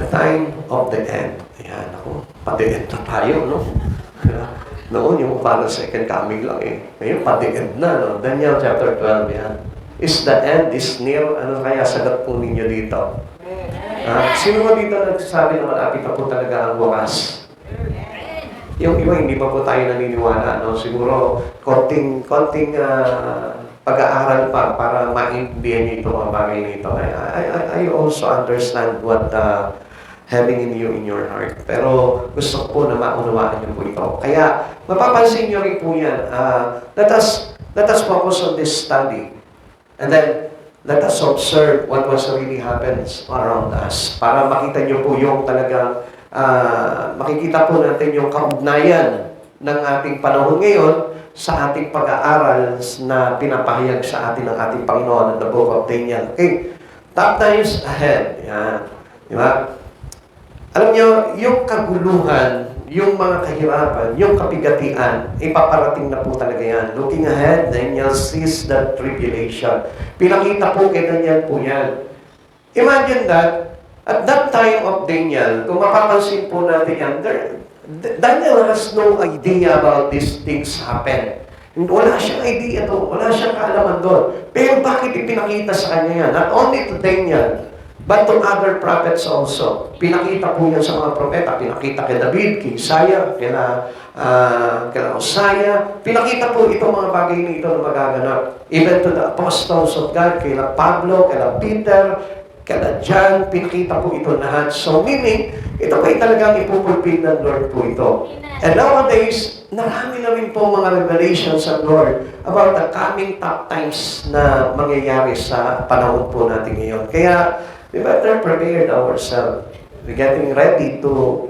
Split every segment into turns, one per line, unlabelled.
time of the end. Ayan, ako, pati end na tayo, no? Noon, yung para second coming lang eh. Ngayon, pati end na, no? Daniel chapter 12, yan. Is the end is near? Ano kaya sagot po ninyo dito? Sino mo dito nagsasabi na malapit na po talaga ang wakas? Yung iba, hindi pa po tayo naniniwala, no? Siguro, konting pag-aaral pa para maintindihan niyo ito mga bagay nito. I also understand what having in you in your heart. Pero gusto ko po na maunawaan niyo po ito. Kaya mapapansin niyo rin po yan. Let us focus on this study. And then, let us observe what was really happens around us. Para makita niyo po yung talagang makikita po natin yung kaugnayan ng ating panahon ngayon sa ating pag-aaral na pinapahayag sa atin ng ating Panginoon at the Book of Daniel. Okay, top times ahead. Yan. Di ba? Alam niyo, yung kaguluhan, yung mga kahirapan, yung kapigatian, ipaparating na po talaga yan. Looking ahead, Daniel sees the tribulation. Pinakita po kay Daniel po yan. Imagine that, at that time of Daniel, kung mapapansin po natin yan, Daniel has no idea about these things happen. Wala siyang idea doon. Wala siyang kaalaman doon. Pero bakit ipinakita sa kanya yan? Not only to Daniel, but to other prophets also. Pinakita po yan sa mga propeta. Pinakita kay David, kay Isaiah, kay Hosea. Pinakita po itong mga bagay nito na magaganap. Even to the apostles of God, kay Pablo, kay Peter, kaya John, pinakita po ito lahat. So meaning, ito po ay talagang ipupulpil ng Lord po ito. And nowadays, narami na rin po mga revelations sa Lord about the coming top times na mangyayari sa panahon po natin ngayon. Kaya, we better prepare ourselves. We're getting ready to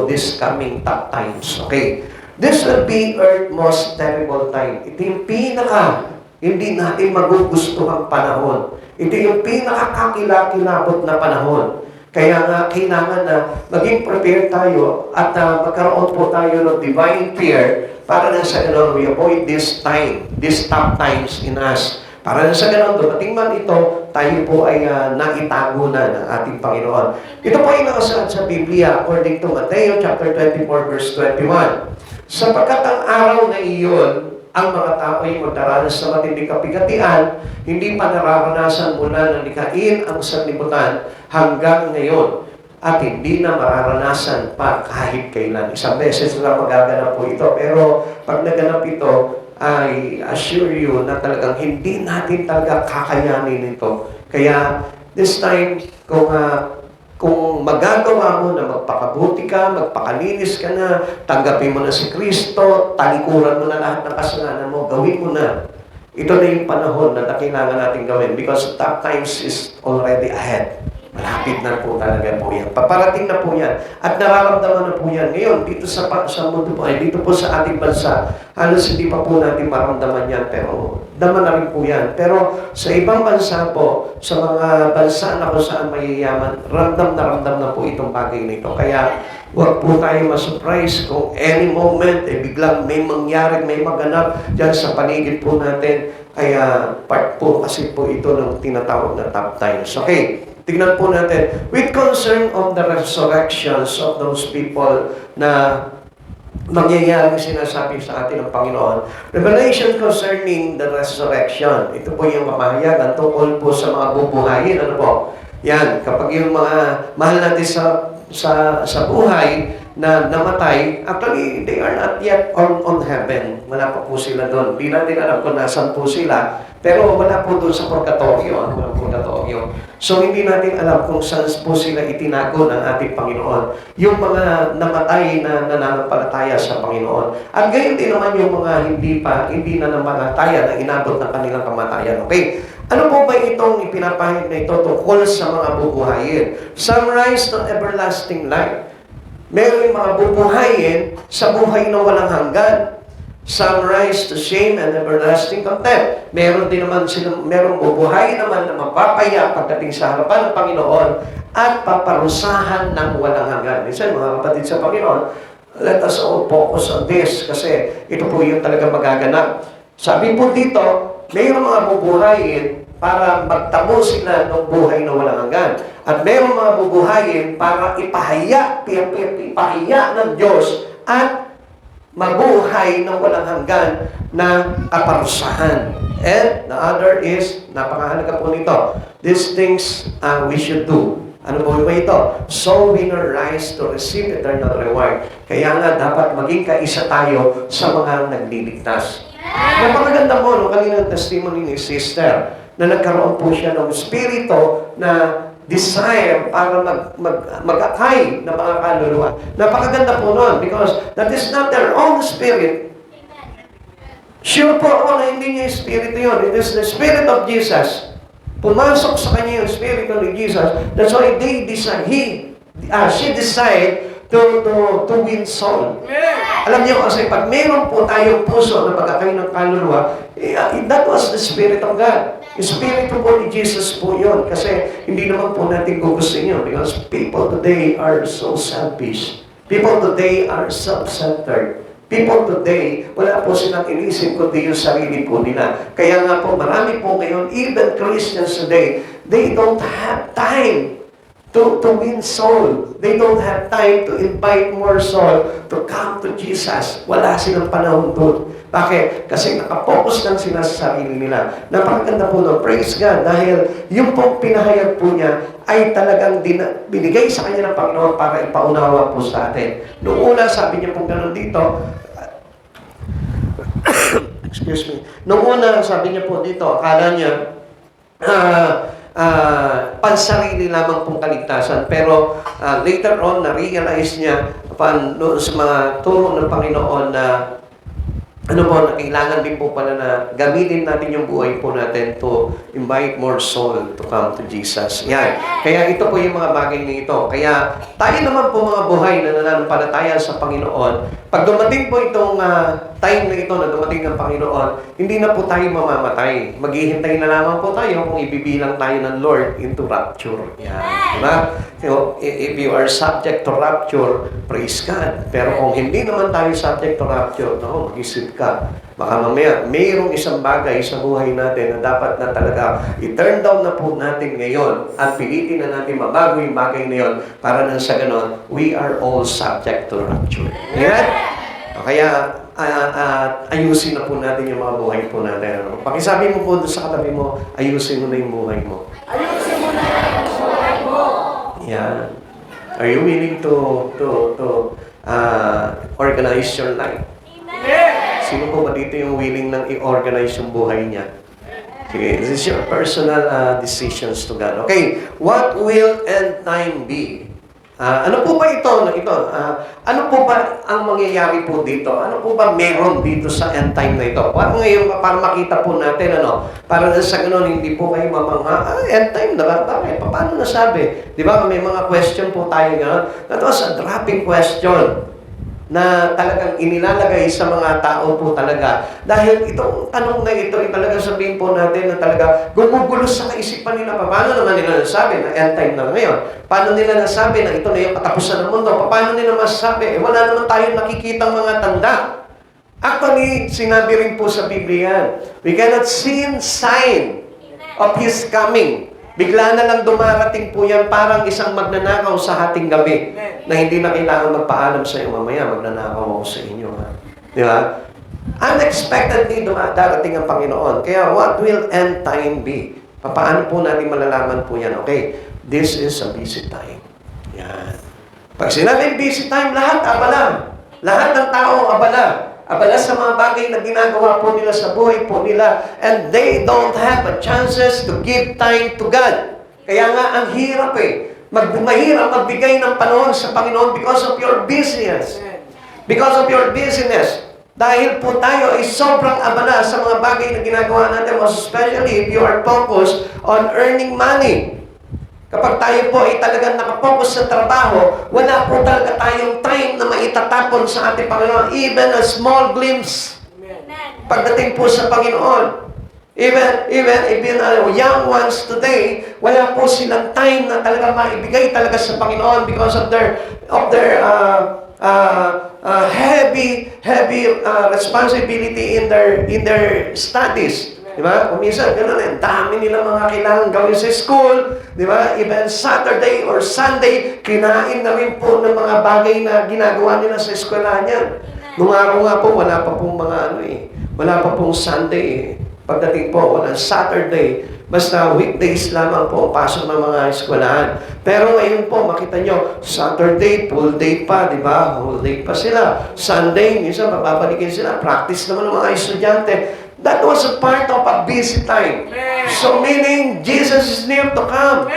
this coming top times. Okay? This will be Earth's most terrible time. Ito yung hindi natin magugustuhang panahon. Ito yung pinakakakilakilabot na panahon. Kaya nga, kailangan na maging prepared tayo at magkaroon po tayo ng divine fear para na sa ganun, we avoid this top times in us. Para na sa ganun, dumating man ito, tayo po ay naitago na ng ating Panginoon. Ito po ay nakasaad sa Biblia according to Mateo chapter 24 verse 21. Sapagkat ang araw na iyon, ang mga tao ay magdaranas sa matinding kapigatian, hindi pa nararanasan mula ng likhain ang sanlibutan hanggang ngayon, at hindi na mararanasan pa kahit kailan. Isang beses na magaganap po ito, pero pag naganap ito, I assure you na talagang hindi natin talaga kakayanin ito. Kaya this time, kung magagawa mo na magpakabuti ka, magpakalinis ka na, tanggapin mo na si Kristo, talikuran mo na lahat ng kasalanan mo, gawin mo na. Ito na yung panahon na kailangan natin gawin because top times is already ahead. Malapit na po talaga po yan. Paparating na po yan. At nararamdaman na po yan. Ngayon, dito sa mundo po, dito po sa ating bansa, halos hindi pa po natin maramdaman yan, pero daman na rin po yan. Pero sa ibang bansa po, sa mga bansa na kung saan mayayaman, ramdam na po itong bagay nito. Kaya, huwag po tayo ma-surprise kung any moment, biglang may mangyari, may maganap dyan sa paligid po natin. Kaya, part po kasi po ito ng tinatawag na top times. Okay. Tignan po natin, with concern of the resurrections of those people na mangyayari sinasabi sa atin ng Panginoon. Revelation concerning the resurrection. Ito po yung mamahayagan tungkol po sa mga bubuhayin. Ano po? Yan, kapag yung mga mahal natin sa buhay na namatay, actually, they are not yet on heaven. Wala pa po sila doon. Di natin alam kung nasan po sila. Pero wala po doon sa purgatorio. Ano ang purgatorio? So, hindi natin alam kung saan po sila itinago ng ating Panginoon. Yung mga namatay na nananampalataya sa Panginoon. At gayon din naman yung mga hindi na nanampalataya na inabot ng kanilang kamatayan. Okay? Ano po ba itong ipinapahid na ito tungkol sa mga bubuhayin? Sunrise to everlasting life. Meron mga bubuhayin sa buhay na walang hanggan. Sunrise to shame and everlasting contempt. Meron din naman merong bubuhayin naman na mapapaya pagdating sa harapan ng Panginoon at paparusahan ng walang hanggan. Minsan, mga kapatid sa Panginoon, let us all focus on this kasi ito po yung talaga magaganap. Sabi po dito, mayroong mga bubuhayin para magtamo sila ng buhay na walang hanggan. At meron mga bubuhayin para ipahiya ng Diyos at mabuhay ng walang hanggan na kaparusahan. And the other is, napakahalaga po nito, these things we should do. Ano po ba ito? So we will rise to receive eternal reward. Kaya nga dapat maging kaisa tayo sa mga nagliligtas. Napakaganda mo, no, kanina testimony ni sister, na nagkaroon po siya ng spirito na desire para mag-akay ng mga kaluluwa. Napakaganda po nun because that is not their own spirit. Sure po ako na hindi niya yung spirito yun. It is the Spirit of Jesus. Pumasok sa kanya yung spirito ni Jesus. That's why she decided to win soul. Alam niyo kasi pag meron po tayong puso na pagkakay ng kaluluwa, that was the Spirit of God. Yung Spirito po ni Jesus po yun. Kasi hindi naman po natin gugustuhin yun. Because people today are so selfish. People today are self-centered. People today, wala po silang inisip kundi yung sarili po nila. Kaya nga po, marami po ngayon, even Christians today, they don't have time to win soul. They don't have time to invite more soul to come to Jesus. Wala silang panahon doon. Bakit? Kasi nakapokus lang sila sa sarili nila. Napakaganda po no, praise God, dahil yung pong pinahayag po niya ay talagang binigay sa kanya ng Panginoon para ipaunawa po sa atin. Noong una, sabi niya po gano'n dito, excuse me, noong una, sabi niya po dito, akala niya, pansarili lamang pong kaligtasan. Pero later on, na-realize niya sa mga turo ng Panginoon na ano po, na kailangan din po pala na gamitin natin yung buhay po natin to invite more soul to come to Jesus. Yan. Kaya ito po yung mga bagay nito. Kaya tayo naman po mga buhay na nananampalataya sa Panginoon, pag dumating po itong time na ito na dumating ng Panginoon, hindi na po tayo mamamatay. Maghihintay na lamang po tayo kung ibibilang tayo ng Lord into rapture. Yan. Diba? So, if you are subject to rapture, praise God. Pero kung hindi naman tayo subject to rapture, no, mag-isip ka. Baka mamaya, mayroong isang bagay sa buhay natin na dapat na talaga i-turn down na po natin ngayon at pilitin na natin mabago yung bagay na yun para nang sa ganon, we are all subject to rapture. Yan? Kaya, ayusin na po natin yung mga buhay po natin. Ano? Pakisabi mo po doon sa katabi mo, ayusin mo na yung buhay mo. Ayusin mo na yung buhay mo! Yan. Are you willing to organize your life? Sino po ba dito yung willing nang i-organize yung buhay niya? Sige, this is your personal decisions to God. Okay, what will end time be? Ano po ba ito? Ano po ba ang mangyayari po dito? Ano po ba meron dito sa end time na ito? Ngayon, para makita po natin, para sa ganun, hindi po kayo mamangha, end time na ba? Paano nasabi? Di ba, may mga question po tayo gano'n. That was a dropping question na talagang inilalagay sa mga tao po talaga. Dahil itong tanong na ito, talagang sabihin po natin na talaga gumugulo sa kaisipan nila. Paano naman nila nasabi na end time na ngayon? Paano nila nasabi na ito na yung katapusan ng mundo? Paano nila masasabi? Wala naman tayong nakikitang mga tanda. Actually, sinabi rin po sa Biblia, we cannot see sign of His coming. Bigla na lang dumarating po yan parang isang magnanakaw sa hating gabi na hindi na kailangan magpaalam sa iyo, mamaya magnanakaw ako sa inyo. Ha? Di ba? Unexpectedly darating ang Panginoon. Kaya what will end time be? Paano po natin malalaman po yan? Okay, this is a busy time. Yan. Pag sinabing busy time, lahat abala. Lahat ng tao abala. Abala sa mga bagay na ginagawa po nila sa buhay po nila. And they don't have a chances to give time to God. Kaya nga, ang hirap mahirap magbigay ng panahon sa Panginoon because of your business. Because of your business. Dahil po tayo ay sobrang abala sa mga bagay na ginagawa natin, most especially if you are focused on earning money. Kapag tayo po ay talagang nakapokus sa trabaho, wala po talaga tayong time na maitatapon sa ating Panginoon. Even a small glimpse. Pagdating po sa Panginoon. Even young ones today, wala po silang time na talaga maibigay talaga sa Panginoon because of their heavy responsibility in their studies. Di ba? Kung minsan, gano'n eh, dami nila mga kailangan gawin sa school. Di ba? Even Saturday or Sunday, kinain na rin po ng mga bagay na ginagawa nila sa eskwelahan yan. Nung araw nga po, wala pa pong mga wala pa pong Sunday eh. Pagdating po, walang Saturday. Basta weekdays lamang po ang pasok ng mga eskwelahan. Pero ngayon po, makita nyo, Saturday, full day pa, di ba? Whole day pa sila. Sunday, minsan mapapalikin sila. Practice naman ng mga estudyante. That was a part of a busy time. So meaning, Jesus is near to come.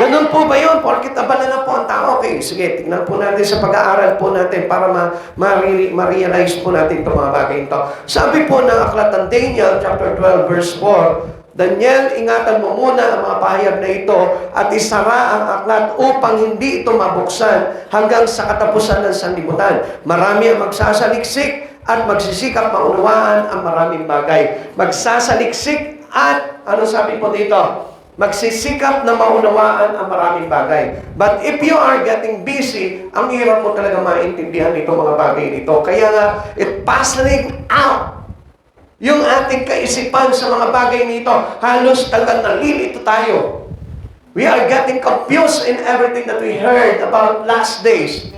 Ganun po ba yun? Porkit abala na po ang tao. Okay, sige, tignan po natin sa pag-aaral po natin para ma-realize po natin itong mga bagay ito. Sabi po ng aklat ng Daniel, chapter 12, verse 4, Daniel, ingatan mo muna ang mga pahayag na ito at isara ang aklat upang hindi ito mabuksan hanggang sa katapusan ng sanlibutan. Marami ang magsasaliksik at magsisikap maunawaan ang maraming bagay. Magsasaliksik at, ano sabi po dito? Magsisikap na maunawaan ang maraming bagay. But if you are getting busy, ang hirap mo talaga maintindihan itong mga bagay nito. Kaya nga, it puzzling out yung ating kaisipan sa mga bagay nito. Halos talagang nalilito tayo. We are getting confused in everything that we heard about last days.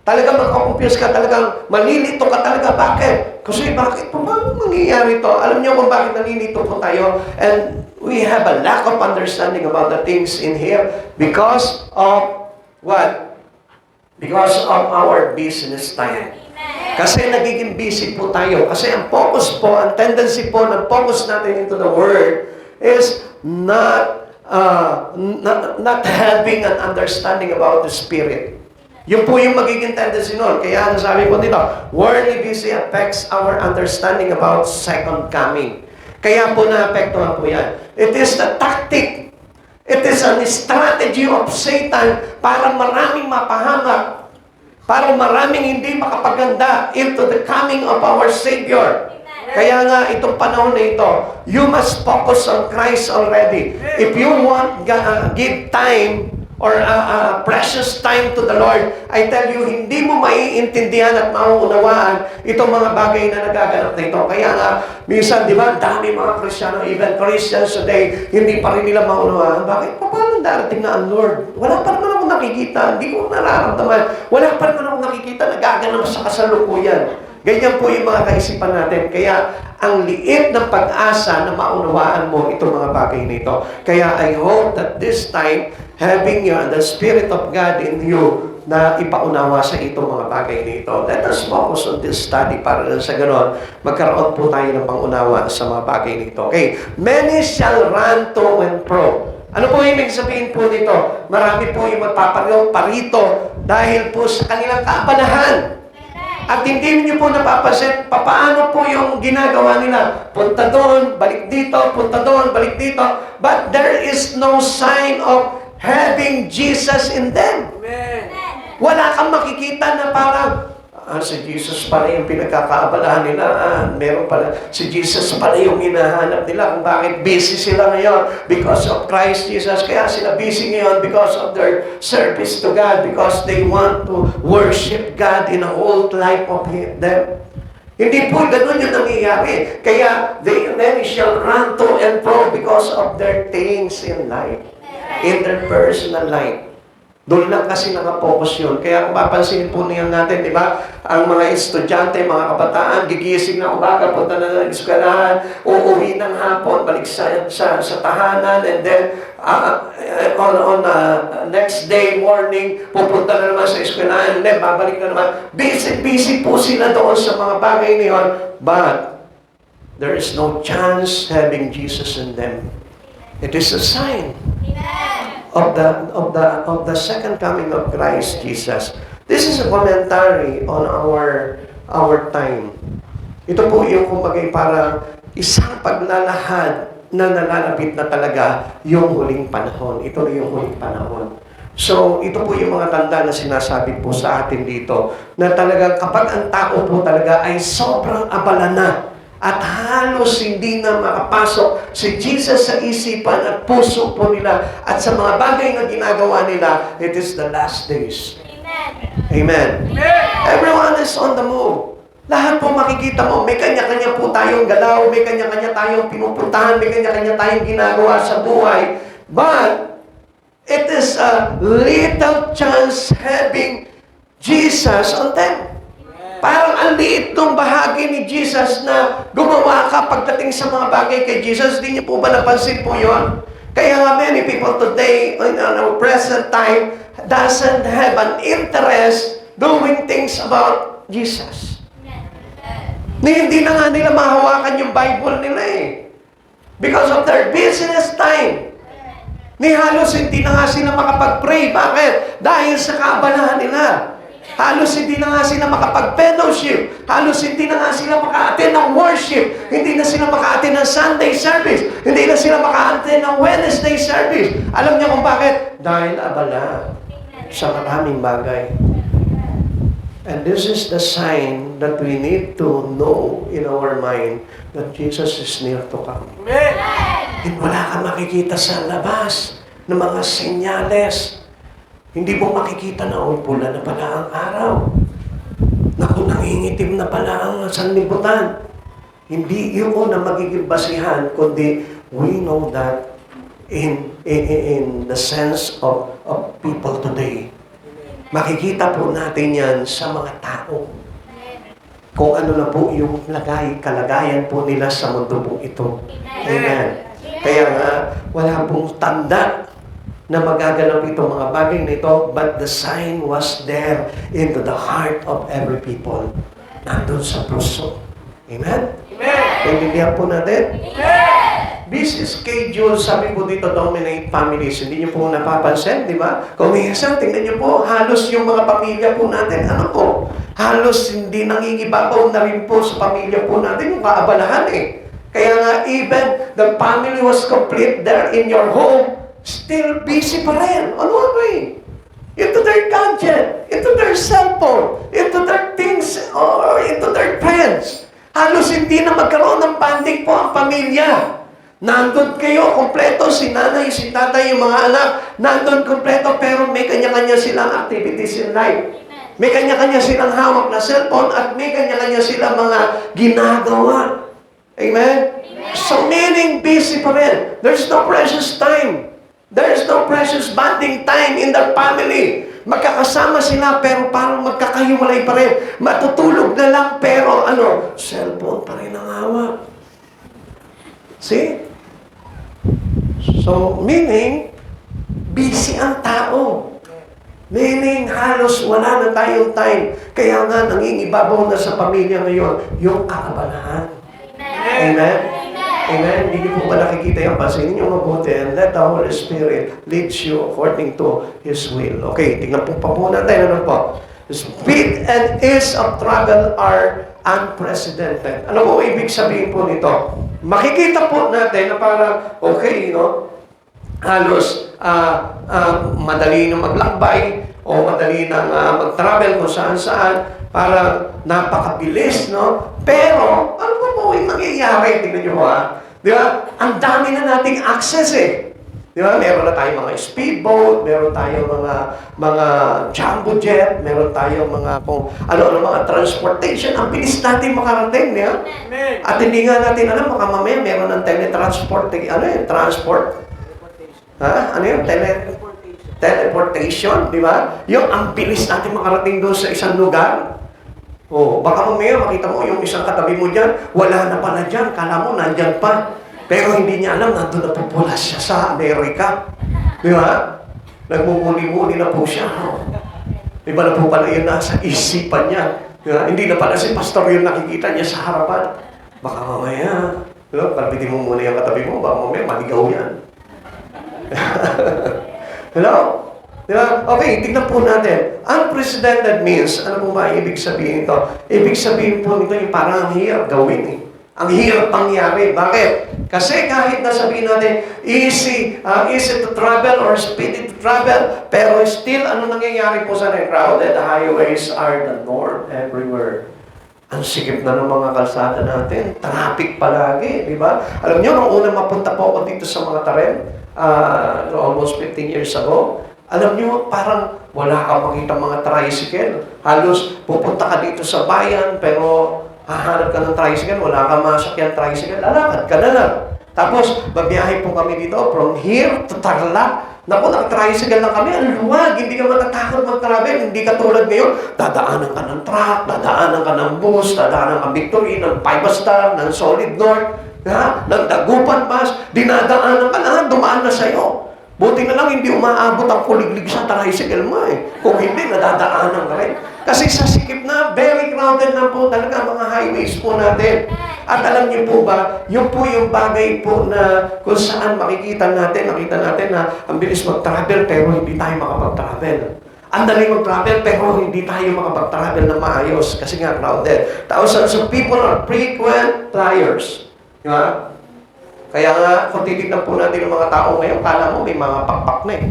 Talagang magkakompuse ka, talagang malilito ka talaga. Bakit? Kasi bakit po ba mangyayari ito? Alam niyo kung bakit nalilito po tayo? And we have a lack of understanding about the things in here because of what? Because of our business time. Kasi nagiging busy po tayo. Kasi ang focus po, ang tendency po ng focus natin into the Word is not having an understanding about the Spirit. Yun po yung magiging tendency nun. Kaya ang sabi po dito, worldly busy affects our understanding about second coming. Kaya po na-apektuhan po yan. It is the tactic. It is a strategy of Satan para maraming mapahamak. Para maraming hindi makapaganda into the coming of our Savior. Kaya nga, itong panahon na ito, you must focus on Christ already. If you want give time or precious time to the Lord, I tell you, hindi mo maiintindihan at mauunawaan itong mga bagay na nagaganap na ito. Kaya nga, minsan, di ba, dami mga Kristiyano, even Christians today, hindi pa rin nila maunawaan. Bakit? Paano darating na ang Lord? Wala pa naman ako nakikita, hindi ko nararamdaman. Wala pa naman ako nakikita na gaganap sa kasalukuyan. Ganyan po yung mga kaisipan natin. Kaya, ang liit ng pag-asa na maunawaan mo itong mga bagay nito. Kaya, I hope that this time, having the Spirit of God in you na ipaunawa sa itong mga bagay nito. Let us focus on this study para lang sa ganon, magkaroon po tayo ng pangunawa sa mga bagay nito. Okay, many shall run to and fro. Ano po ibig sabihin po nito? Marami po yung magpapagaw parito dahil po sa kanilang kaabalahan. At hindi niyo po napapansin, paano po yung ginagawa nila? Punta doon, balik dito, punta doon, balik dito. But there is no sign of having Jesus in them. Amen. Wala kang makikita na parang, si Jesus pala yung pinagkakaabalahan nila. Meron pala, si Jesus pala yung hinahanap nila kung bakit busy sila ngayon because of Christ Jesus. Kaya sila busy ngayon because of their service to God, because they want to worship God in a whole life of them. Hindi po ganun yung nangyayari. Kaya many shall run to and fro because of their things in life. In their personal life. Doon lang kasi nakapokus yun. Kaya kung papansinin po niyan natin, di ba? Ang mga estudyante, mga kabataan, gigising na umaga, punta na ng eskwelahan, uuwi ng hapon, balik sa tahanan, and then on next day morning, pupunta na naman sa eskwelahan, and then babalik na naman. Busy po sila doon sa mga bagay na yun. But there is no chance having Jesus in them. It is a sign of the second coming of Christ Jesus. This is a commentary on our time. Ito po yung kumbaga para isang paglalahad na nalalapit na talaga yung huling panahon. Ito na yung huling panahon. So, ito po yung mga tanda na sinasabi po sa atin dito na talagang kapag ang tao po talaga ay sobrang abala na at halos hindi na makapasok si Jesus sa isipan at puso po nila at sa mga bagay na ginagawa nila, it is the last days. Amen. Amen. Everyone is on the move. Lahat po makikita mo, may kanya-kanya po tayong galaw, may kanya-kanya tayong pinupuntahan, may kanya-kanya tayong ginagawa sa buhay. But, it is a little chance having Jesus on them. Parang ang liit ng bahagi ni Jesus na gumawa ka pagdating sa mga bagay kay Jesus. Hindi niyo po ba napansin po yun? Kaya nga many people today, in our present time, doesn't have an interest doing things about Jesus. Hindi na nga nila mahawakan yung Bible nila eh. Because of their business time. Halos hindi na nga sila makapag-pray. Bakit? Dahil sa kaabalahan nila. Halos hindi na nga sila makapag-fellowship. Halos hindi na nga sila maka-attend ng worship. Hindi na sila maka-attend ng Sunday service. Hindi na sila maka-attend ng Wednesday service. Alam niyo kung bakit? Dahil abala sa maraming bagay. And this is the sign that we need to know in our mind that Jesus is near to come. Amen. At wala kang makikita sa labas ng mga senyales. Hindi mo makikita na, pula na pala ang araw. Naku, nangingitim na pala ang sanlibutan. Hindi yun na magiging basihan, kundi we know that in the sense of people today. Makikita po natin yan sa mga tao. Kung ano na po yung kalagayan po nila sa mundo po ito. Amen. Kaya nga, wala pong tanda na magaganap itong mga bagay nito, but the sign was there into the heart of every people. Nandun sa puso. Amen? Amen. Naintindihan po natin? Amen. Busy schedule, sabi po dito, dominate families. Hindi niyo po napapansin, di ba? Kung minsan, tingnan niyo po, halos yung mga pamilya po natin, ano po? Halos hindi nangingibabaw na rin po sa pamilya po natin yung kaabalahan eh. Kaya nga, even the family was complete there in your home, still busy pa rin. Ano eh? Into their gadget, into their cellphone, into their things, or into their friends. Halos hindi na magkaroon ng bonding po ang pamilya. Nandun kayo, kompleto, si nanay, si tatay, yung mga anak, nandun kompleto, pero may kanya-kanya silang activities in life. May kanya-kanya silang hawak na cellphone at may kanya-kanya silang mga ginagawa. Amen? So meaning busy pa rin. There's no precious time. There's no precious bonding time in their family. Magkakasama sila pero parang magkakahiwalay pa rin. Matutulog na lang pero cellphone pa rin ang hawak. See? So, meaning, busy ang tao. Meaning, halos wala na tayong time. Kaya nga, nangingibabaw na sa pamilya ngayon, yung kaabalahan. Amen? Amen? Amen? Hindi niyo po ba nakikita yung pansinin niyo mabuti and let the Holy Spirit lead you according to His will. Okay, tingnan po pa muna tayo. Ano po? The speed and ease of travel are unprecedented. Ano po ibig sabihin po nito? Makikita po natin na parang, okay, halos madali na maglakbay o madali na mag-travel kung saan-saan, parang napakabilis, no? Pero, ano po yung nangyayari? Tingnan nyo po, di ba? Ang dami na nating access eh. Di ba? Meron na tayong mga speedboat, meron tayong mga jumbo jet, meron tayong mga mga transportation. Ang bilis natin makarating, di ba? At hindi nga natin alam, baka mamaya meron ng teletransport, transport. Ha? Ano yun? Teleportation, di ba? Yung ang bilis natin makarating doon sa isang lugar. Baka mamaya makita mo yung isang katabi mo dyan, wala na pala dyan, kala mo nandyan pa. Pero hindi niya alam, nandun na po pula siya sa Amerika. Di ba? Nagmumuli-muli na po siya. Di ba na po pala yun nasa isipan niya. Di ba? Hindi na pala si pastor yung nakikita niya sa harapan. Baka mamaya, kalbitin mo muna yung katabi mo, baka mamaya maligaw yan. Hello? Di ba? Okay, tignan po natin. Unprecedented means, ano po ba ibig sabihin ito? Ibig sabihin po nito yung parang ang hirap gawin eh. Ang hirap pangyari. Bakit? Kasi kahit na sabihin natin, easy to travel or speedy to travel, pero still, ano nangyayari po sa crowded highways are the norm everywhere. Ang sikip na ng mga kalsada natin. Traffic palagi, di ba? Alam niyo, nung unang mapunta po ako dito sa mga Taren, almost 15 years ago, Alam niyo, parang wala kang makita mga tricycle. Halos pupunta ka dito sa bayan, pero hahanap ka ng tricycle, wala kang masakyan tricycle, lalakad ka na lang. Tapos, babiyahe po kami dito from here to Tarlac. Naku, nag-tricycle lang kami, ang luwag, hindi ka matatakot mag-travel, hindi ka tulad ngayon, dadaanan ka ng truck, dadaanan ka ng bus, dadaanan ka ng Victory, ng 5-star, ng Solid North, ng Dagupan Bus, dinadaanan ka na, dumaan na sa'yo. Buti na lang hindi umaabot ang kuliglig sa tricycle mo eh. Kung hindi, nadadaanan ka rin. Kasi sa sikip na, very crowded na po talaga mga highways po natin. At alam niyo po ba, yun po yung bagay po na kung saan nakita natin na ang bilis mag-travel pero hindi tayo makapag-travel. Ang dali mag-travel pero hindi tayo makapag-travel na maayos kasi nga crowded. Thousands of people are frequent flyers. Di ba? Kaya nga, kung titignan po natin ng mga tao ngayon, kala mo may mga pakpak na eh.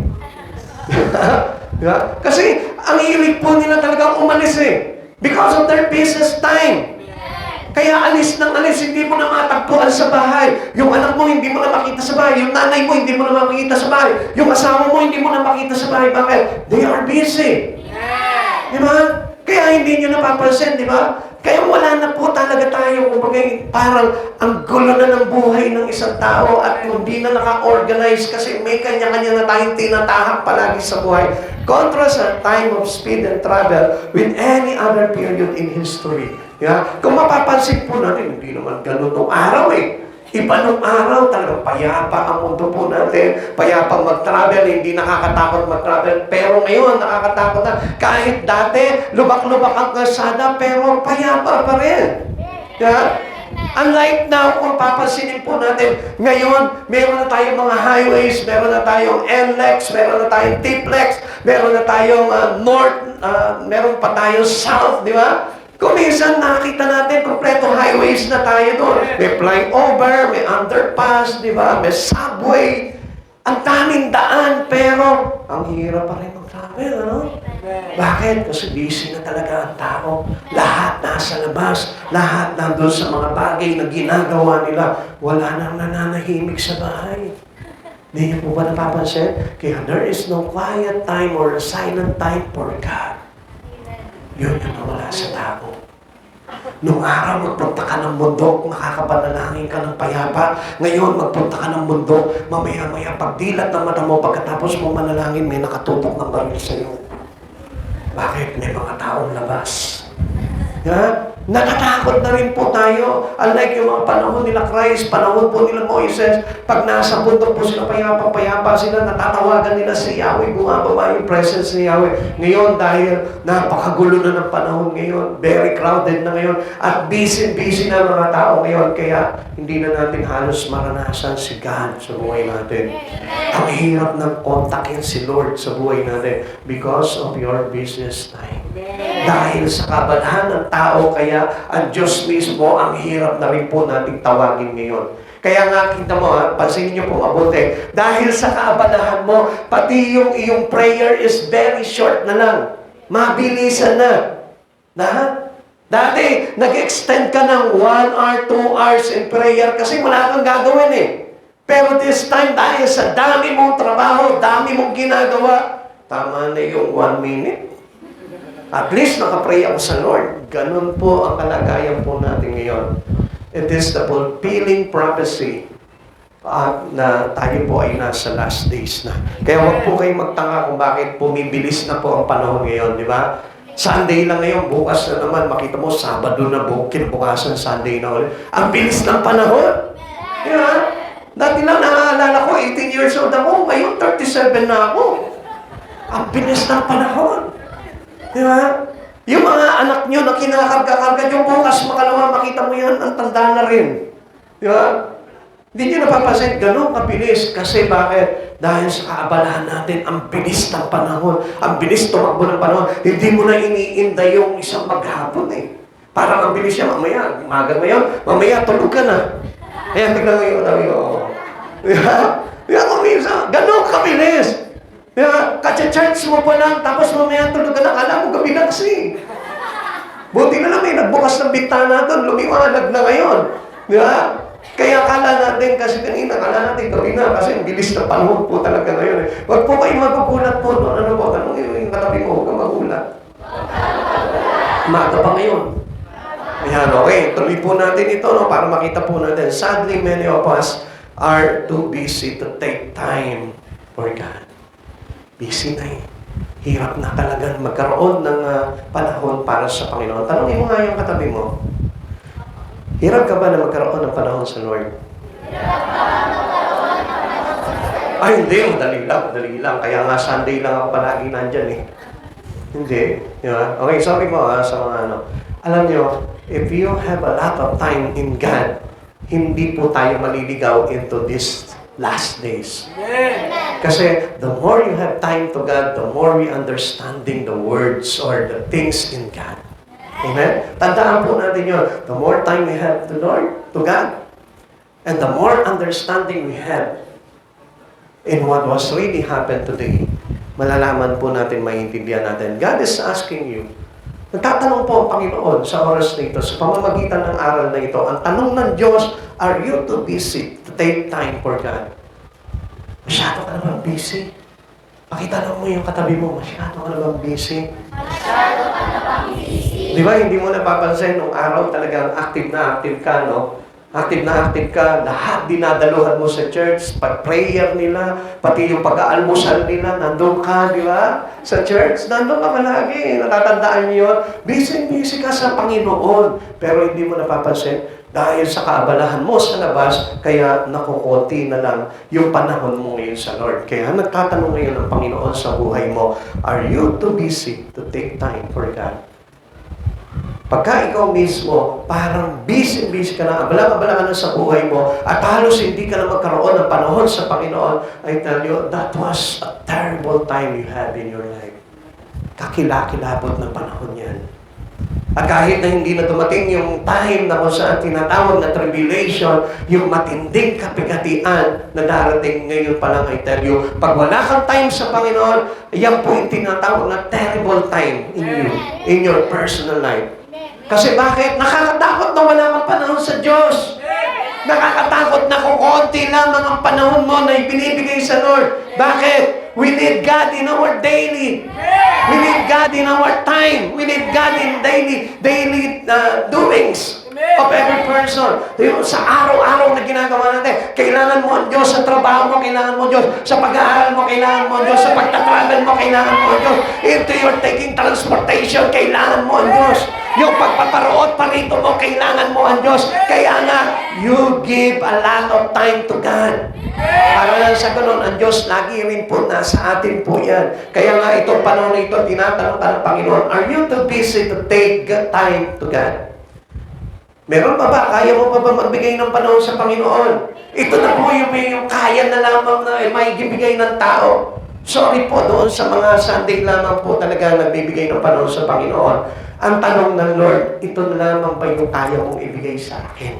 Diba? Kasi, ang hilig po nila talagang umalis eh. Because of their business time. Kaya alis ng alis, hindi mo na matagpuan sa bahay. Yung anak mo, hindi mo na makita sa bahay. Yung nanay mo, hindi mo na makita sa bahay. Yung asawa mo, hindi mo na makita sa bahay. Bakit? They are busy. Diba? Kaya hindi nyo napapansin, di ba? Kaya wala na po talaga tayo, kumbaga, parang ang gulo na ng buhay ng isang tao at hindi na naka-organize kasi may kanya-kanya na tayong tinatahak palagi sa buhay. Kontra sa time of speed and travel with any other period in history. Yeah? Kung mapapansin po natin, hindi naman ganun nung araw eh. Iba nung araw, talagang payapa ang mundo po natin. Payapa mag-travel, hindi nakakatakot mag-travel. Pero ngayon, nakakatakot na. Kahit dati, lubak-lubak ang kalsada, pero payapa pa rin. Yeah? Unlike now, kung papansinin po natin, ngayon, meron na tayong mga highways, meron na tayong NLEX, meron na tayong TPLEX, meron na tayong North, meron pa tayong South, di ba? Kung minsan nakita natin, kompleto highways na tayo doon. May flyover, may underpass, di ba? May subway. Ang daming daan, pero ang hirap pa rin mag-travel, ano? Bakit? Kasi busy na talaga ang tao. Lahat nasa labas. Lahat nandun sa mga bagay na ginagawa nila. Wala nang nananahimik sa bahay. Hindi niyo po ba napapansin? Kaya there is no quiet time or silent time for God. Yun yung nawala sa tao. Nung araw, magpunta ka ng bundok, makakapanalangin ka ng payapa. Ngayon, magpunta ka ng bundok, mamaya-maya, pagdilat ng mata mo, pagkatapos mo manalangin, may nakatutok ng baril sa'yo. Bakit? May mga taong labas. Ha? Natatakot na rin po tayo. Unlike yung mga panahon nila Christ, panahon po nila Moises, pag nasa bundok po sila payapa sila, natatawagan nila si Yahweh, bumababa yung presence ni Yahweh. Ngayon, dahil napakagulo na ng panahon ngayon, very crowded na ngayon, at busy na mga tao ngayon, kaya hindi na natin halos maranasan si God sa buhay natin. Ang hirap ng kontakin si Lord sa buhay natin because of your business time. Dahil sa kabadhan ng tao, kaya ang Diyos mismo, ang hirap na rin po nating tawagin ngayon. Kaya nga, kita mo, pansinin niyo po mabuti, dahil sa kaabalahan mo, pati yung iyong prayer is very short na lang. Mabilisan na. Dati, nag-extend ka ng 1 hour, 2 hours in prayer kasi wala kang gagawin eh. Pero this time, dahil sa dami mong trabaho, dami mong ginagawa, tama na yung 1 minute. At least nakapray ako sa Lord. Ganun po ang kalagayan po natin ngayon. It is the fulfilling prophecy na tayo po ay nasa last days na. Kaya huwag po kayong magtanga kung bakit pumibilis na po ang panahon ngayon, di ba? Sunday lang ngayon, bukas na naman, makita mo, Sabado na kinabukasan, Sunday na ulit. Ang bilis ng panahon. Di ba? Dati lang naaalala ko, 18 years old ako, ngayon 37 na ako. Ang bilis ng panahon. Di ba? Yung mga anak nyo na kinakarga-karga yung bukas, makalawa, makita mo yan, ang tanda na rin. Di ba? Hindi nyo napapansin, ganun kabilis. Kasi bakit? Dahil sa kaabalahan natin, ang bilis ng panahon, ang bilis tumakbo ng panahon, hindi mo na iniinda yung isang maghapon eh. Parang ang bilis siya, mamaya, umaga ngayon, mamaya tulog ka na. Kaya tignan mo yung di ba? Di ba kung minsan, ganun kabilis. Yeah, katsa-charge mo pa lang, tapos mamaya tulog ka na, alam mo gabi na kasi. Buti na lang may nagbukas ng bintana doon, lumiwanag na ngayon. Di ba? Kaya akala natin, kasi kanina, akala natin gawin na, kasi ang bilis ng panahon po talaga ngayon. Huwag po kayong magugulat po. No? Ano po, tanong yung katabi mo, huwag kang magulat. Maaga pa ngayon. Ayan, okay. Tuloy po natin ito, no, para makita po natin. Sadly, many of us are too busy to take time for God. Busy na eh. Hirap na talaga magkaroon ng panahon para sa Panginoon. Tanongin mo nga yung katabi mo. Hirap ka ba na magkaroon ng panahon sa Lord? Ay, hindi. Madali lang. Kaya nga Sunday lang ako palagi nandyan eh. Hindi. Diba? Okay, sorry po sa mga ano. Alam nyo, if you have a lot of time in God, hindi po tayo maliligaw into these last days. Amen. Kasi the more you have time to God, the more we understanding the words or the things in God. Amen? Tandaan po natin yun. The more time we have to Lord, to God, and the more understanding we have in what was really happened today, malalaman po natin, maintindihan natin. God is asking you. Nagtatanong po ang Panginoon sa oras na ito, sa pamamagitan ng aral na ito. Ang tanong ng Diyos, are you too busy to take time for God? Masyado ka naman busy. Pakita mo yung katabi mo, masyado ka naman busy. Masyado ka naman busy. Di ba, hindi mo napapansin nung araw talagang active na active ka, no? Active na active ka, lahat dinadaluhan mo sa church, pag-prayer nila, pati yung pag-aalmusal nila, nandun ka, di ba? Sa church, nandun ka palagi. Natatandaan niyo yun. Busy ka sa Panginoon. Pero hindi mo napapansin, dahil sa kaabalahan mo sa labas, kaya nakukunti na lang yung panahon mo ngayon sa Lord. Kaya nagtatanong ngayon ang Panginoon sa buhay mo, are you too busy to take time for God? Pagka ikaw mismo, parang busy ka na, abala-abala ka na sa buhay mo, at halos hindi ka na magkaroon ng panahon sa Panginoon, I tell you, that was a terrible time you had in your life. Kakilakilabot na panahon yan. At kahit na hindi na dumating yung time na kung saan tinatawag na tribulation, yung matinding kapigatian na darating ngayon pa lang, I tell you, pag wala kang time sa Panginoon, yan po yung tinatawag na terrible time in you, in your personal life. Kasi bakit? Nakakatakot na wala kang panahon sa Diyos. Nakakatakot na kukunti lamang ang panahon mo na ibinibigay sa Lord. Bakit? We need God in our daily. We need God in our time. We need God in daily doings of every person. Sa araw-araw na ginagawa natin, kailangan mo ang Diyos sa trabaho mo, kailangan mo ang Diyos sa pag-aaral mo, kailangan mo ang Diyos sa pagtatravel mo, kailangan mo ang Diyos into your taking transportation, kailangan mo ang Diyos. Yung pagpaparoon parito mo, kailangan mo ang Diyos. Kaya nga, you give a lot of time to God. Para lang sa ganun, ang Diyos lagi rin po nasa atin po yan. Kaya nga itong panahon na ito, tinatanong ka ng Panginoon, are you too busy to take time to God? Meron pa ba? Kaya mo pa ba magbigay ng panahon sa Panginoon? Ito na po yung kaya na lamang na may ibigay ng tao. Sorry po doon sa mga Sunday lamang po talaga nagbibigay ng panahon sa Panginoon. Ang tanong ng Lord, ito na lamang ba yung kaya mong ibigay sa akin?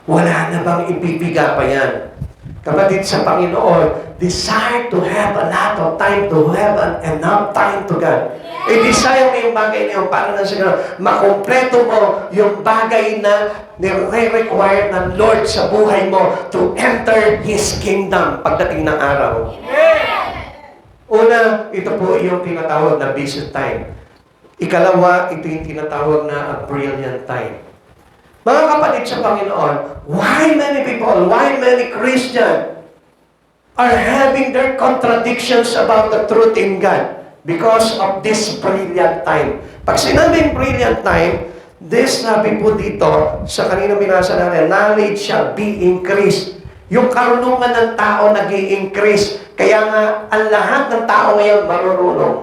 Wala na bang ibibigay pa yan? Kapatid sa Panginoon, desire to have a lot of time, to have enough time to God. I-desire mo yung bagay na yun para na sa gano'n, makompleto mo yung bagay na nire-require ng Lord sa buhay mo to enter His kingdom pagdating ng araw. Una, ito po yung tinatawag na busy time. Ikalawa, ito yung tinatawag na a brilliant time. Mga kapatid sa Panginoon, why many people, why many Christians are having their contradictions about the truth in God? Because of this brilliant time. Pag sinabing brilliant time, this sabi po dito, sa kanina binasa natin, knowledge shall be increased. Yung karunungan ng tao nag-i-increase. Kaya nga, ang lahat ng tao ngayon marunong.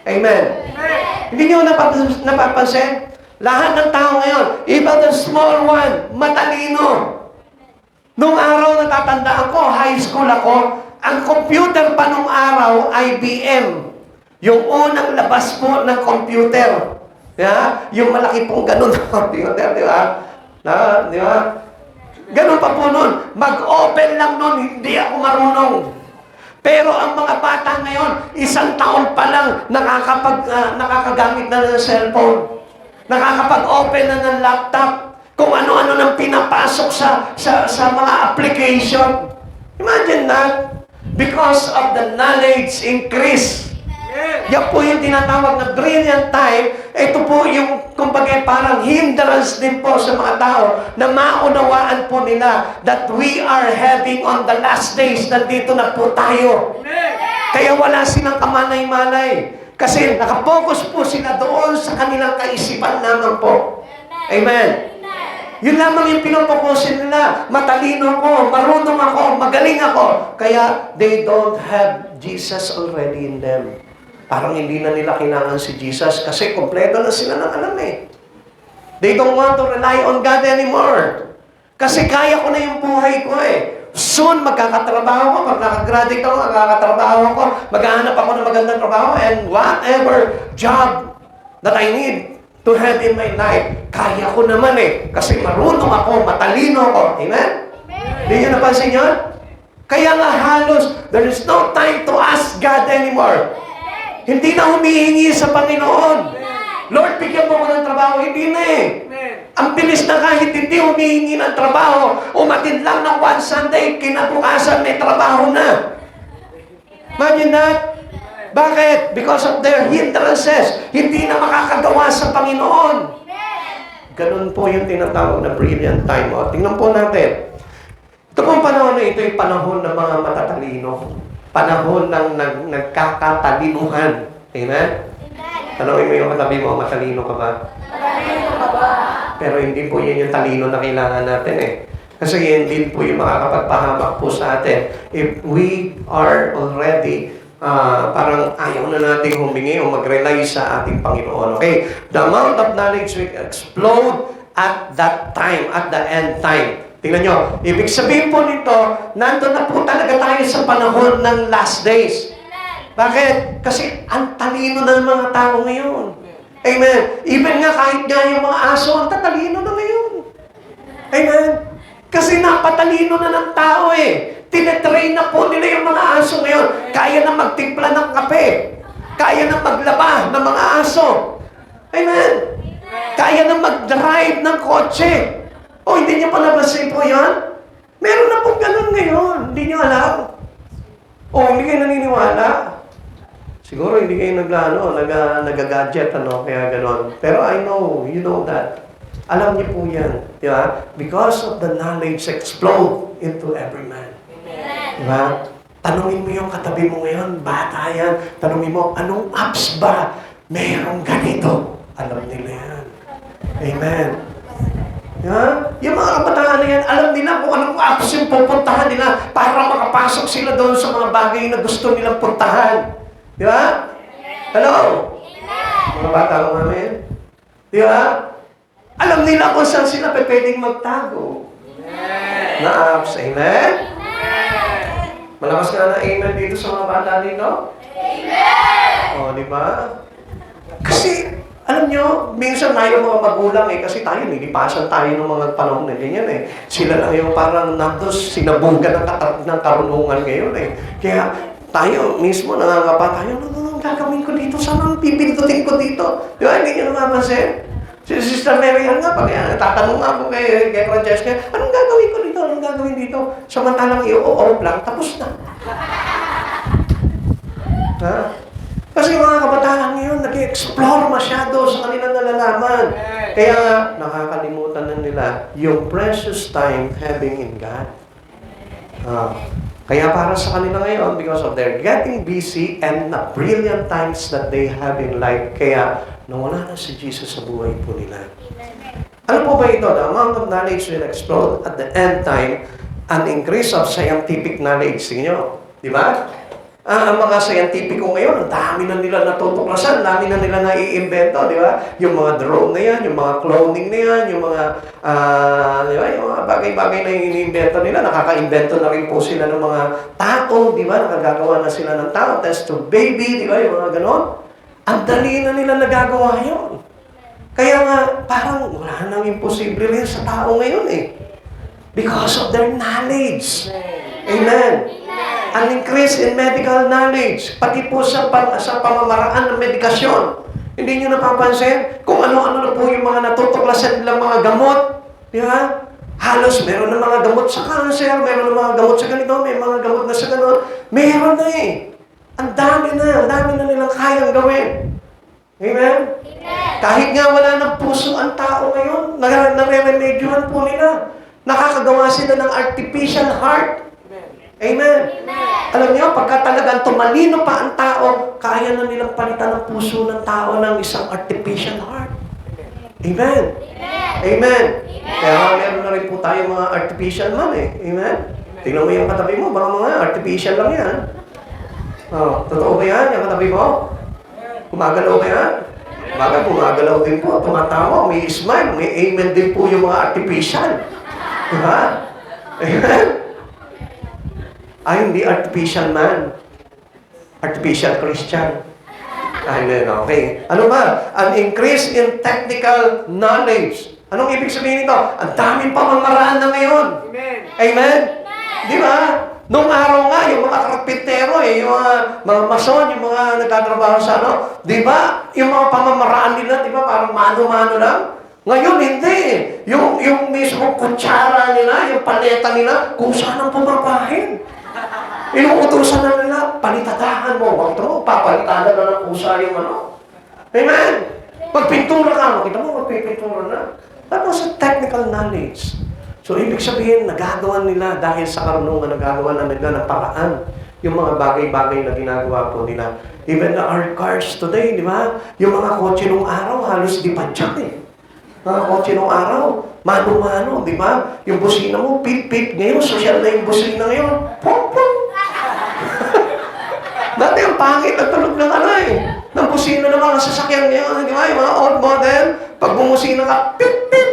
Amen. Amen. Hindi nyo napapansin? Lahat ng tao ngayon, even the small one, matalino. Nung araw natatandaan ko, high school ako, ang computer pa nung araw, IBM. Yung unang labas po ng computer. Yeah? Yung malaki pong ganun na computer, di ba? Di ba? Ganun pa po nun. Mag-open lang nun, hindi ako marunong. Pero ang mga bata ngayon, 1 taon pa lang nakakagamit na ng cellphone. Nakakapag-open na ng laptop. Kung ano-ano nang pinapasok sa mga application. Imagine that. Because of the knowledge increase. Yan po yung tinatawag na brilliant time. Ito po yung, kumbaga, parang hindrance din po sa mga tao na maunawaan po nila that we are having on the last days. Nandito na po tayo. Kaya wala silang kamalay-malay. Kasi nakapokus po sila doon sa kanilang kaisipan naman po. Amen. Yun lamang yung pinopokusin nila. Matalino ko, marunong ako, magaling ako. Kaya they don't have Jesus already in them. Parang hindi na nila kailangan si Jesus kasi kompleto na sila ng alam eh. They don't want to rely on God anymore. Kasi kaya ko na yung buhay ko eh. Soon, magkakatrabaho ko. Pag nakagraduate ako, magkakatrabaho ko. Maghahanap ako ng magandang trabaho. And whatever job that I need to have in my life, kaya ko naman eh. Kasi marunong ako, matalino ako. Amen? Hindi nyo napansin yun? Kaya nga halos, there is no time to ask God anymore. Hindi na humihingi sa Panginoon. Lord, bigyan mo ko ng trabaho. Hindi na eh. Ang bilis na kahit hindi humihingi ng trabaho, umatid lang ng one Sunday, kinabukasan may trabaho na. Imagine that. Bakit? Because of their hindrances. Hindi na makakagawa sa Panginoon. Ganun po yung tinatawag na brilliant time. O, tingnan po natin. Ito pong panahon na ito, yung panahon ng mga matatalino. Panahon ng nagkakatalinuhan. Amen? Tanongin mo yung katabi mo, matalino ka ba?
Matalino ka ba?
Pero hindi po yun yung talino na kailangan natin eh. Kasi yun din po yung makakapagpahamak po sa atin. If we are already, parang ayaw na natin humingi o mag-rely sa ating Panginoon. Okay? The amount of knowledge will explode at that time, at the end time. Tingnan nyo, ibig sabihin po nito, nandun na po talaga tayo sa panahon ng last days. Bakit? Kasi ang talino ng mga tao ngayon. Amen. Even nga kahit nga yung mga aso, ang tatalino na ngayon. Amen. Kasi napatalino na ng tao eh. Tinetrain na po nila yung mga aso ngayon. Kaya na magtimpla ng kape. Kaya na maglaba ng mga aso. Amen. Kaya na mag-drive ng kotse. O, hindi niyo pa nabasin po yan? Meron na pong ganun ngayon. Hindi niyo alam. O, hindi kayo naniniwala. Siguro hindi kayo nag-gadget, kaya ganun. Pero I know, you know that. Alam niyo po yan. Di ba? Because of the knowledge explode into every man. Di ba? Tanungin mo yung katabi mo ngayon, bata yan. Tanungin mo, anong apps ba merong ganito? Alam nila yan. Amen. Yeah? Yung mga kabataan na yan, alam nila kung anong apps yung pupuntahan nila para makapasok sila doon sa mga bagay na gusto nilang puntahan. Di ba? Hello? Mga bata ko namin. Di ba? Alam nila kung saan sila pwedeng magtago. Na apps. Amen? Malakas nga na amen dito sa mga bata dito? Amen! O, di ba? Kasi, alam nyo, minsan tayo mga magulang kasi tayo, nilipasan tayo ng mga panahon na ganyan eh. Sila lang yung parang nandos, sinabugan ng karunungan ngayon eh. Kaya tayo, mismo nangangapa tayo, ano gagawin ko dito? Saan ang pipindutin ko dito? Di ba, hindi nyo namamansin? Si Sister Mary nga, pag tatanong nga po kay Francesca, anong gagawin ko dito? Anong gagawin dito? Samantalang i-o-off lang, tapos na. Ha? Kasi mga kabataan ngayon, nag-explore masyado sa kanilang nalalaman. Kaya nga, nakakalimutan na nila yung precious time having in God. Kaya para sa kanila ngayon, because of their getting busy and the brilliant times that they have in life, kaya nawala na si Jesus sa buhay po nila. Ano po ba ito? The amount of knowledge will explode at the end time, an increase of scientific knowledge. Sige nyo, di ba? Ang mga scientifico ngayon, ang dami na nila natutuklasan, dami na nila naiimbento, di ba? Yung mga drone na yan, yung mga cloning na yan, yung mga, di ba? Yung mga bagay-bagay na iniimbento nila, nakaka-invento na rin po sila ng mga tao, di ba? Nakagagawa na sila ng tao, test tube baby, di ba? Yung mga ganon. Ang dali na nila nagagawa yun. Kaya nga, parang wala nang imposible rin sa tao ngayon eh. Because of their knowledge. Amen. An increase in medical knowledge, pati po sa pamamaraan ng medikasyon. Hindi nyo napapansin kung ano-ano na po yung mga natutuklasan nilang mga gamot. Di ba? Halos meron ng mga gamot sa cancer, meron ng mga gamot sa ganito, may mga gamot na sa ganon. Meron na eh. Ang dami na nilang kayang gawin. Amen? Kahit nga wala ng puso ang tao ngayon, nare-remedyohan po nila. Nakakagawa sila ng artificial heart. Amen? Alam niyo, pagka talagang tumalino pa ang tao, kaya na nilang palitan ng puso ng tao ng isang artificial heart. Amen? Amen? Kaya meron na rin po tayo mga artificial man eh. Amen? Tingnan mo yung katabi mo, baka mga artificial lang yan. Oh, totoo ba yan, yung katabi mo? Gumagalaw ba yan? Bagay, gumagalaw din po, tumatawa, may smile, may amen din po yung mga artificial. Diba? Amen? Ay, hindi artificial man. Artificial Christian. Amen, okay. Ano ba? An increase in technical knowledge. Anong ibig sabihin nito? Ang daming pamamaraan na ngayon. Amen? Amen? Di ba? Nung araw nga, yung mga karpintero, yung mga mason, yung mga nagtatrabaho sa ano, di ba? Yung mga pamamaraan nila, di ba? Parang mano-mano lang. Ngayon, hindi. Yung mismo kutsara nila, yung paleta nila, kung saan ang pumapahin. Inuutosan na nila, palitadahan mo. Makita mo, papalitadan na ng kusa yung ano. Amen? Pagpintura ka, makita mo, magpipintura na. Tapos sa technical knowledge. So, ibig sabihin, nagagawa nila dahil sa karunungan, nagagawa na nila ng paraan. Yung mga bagay-bagay na ginagawa po nila. Even our cars today, di ba? Yung mga kotse nung araw, halos di padyak eh. Mga kotse nung araw, mano-mano, di ba? Yung busina mo, pip-pip. Ngayon, social na yung busina ngayon. Pum-pum! Dati ang pangit at tunog ng ano eh. Ng busina ng mga sasakyan ngayon, di ba? Yung mga old model, pag bumusina ka, pip-pip!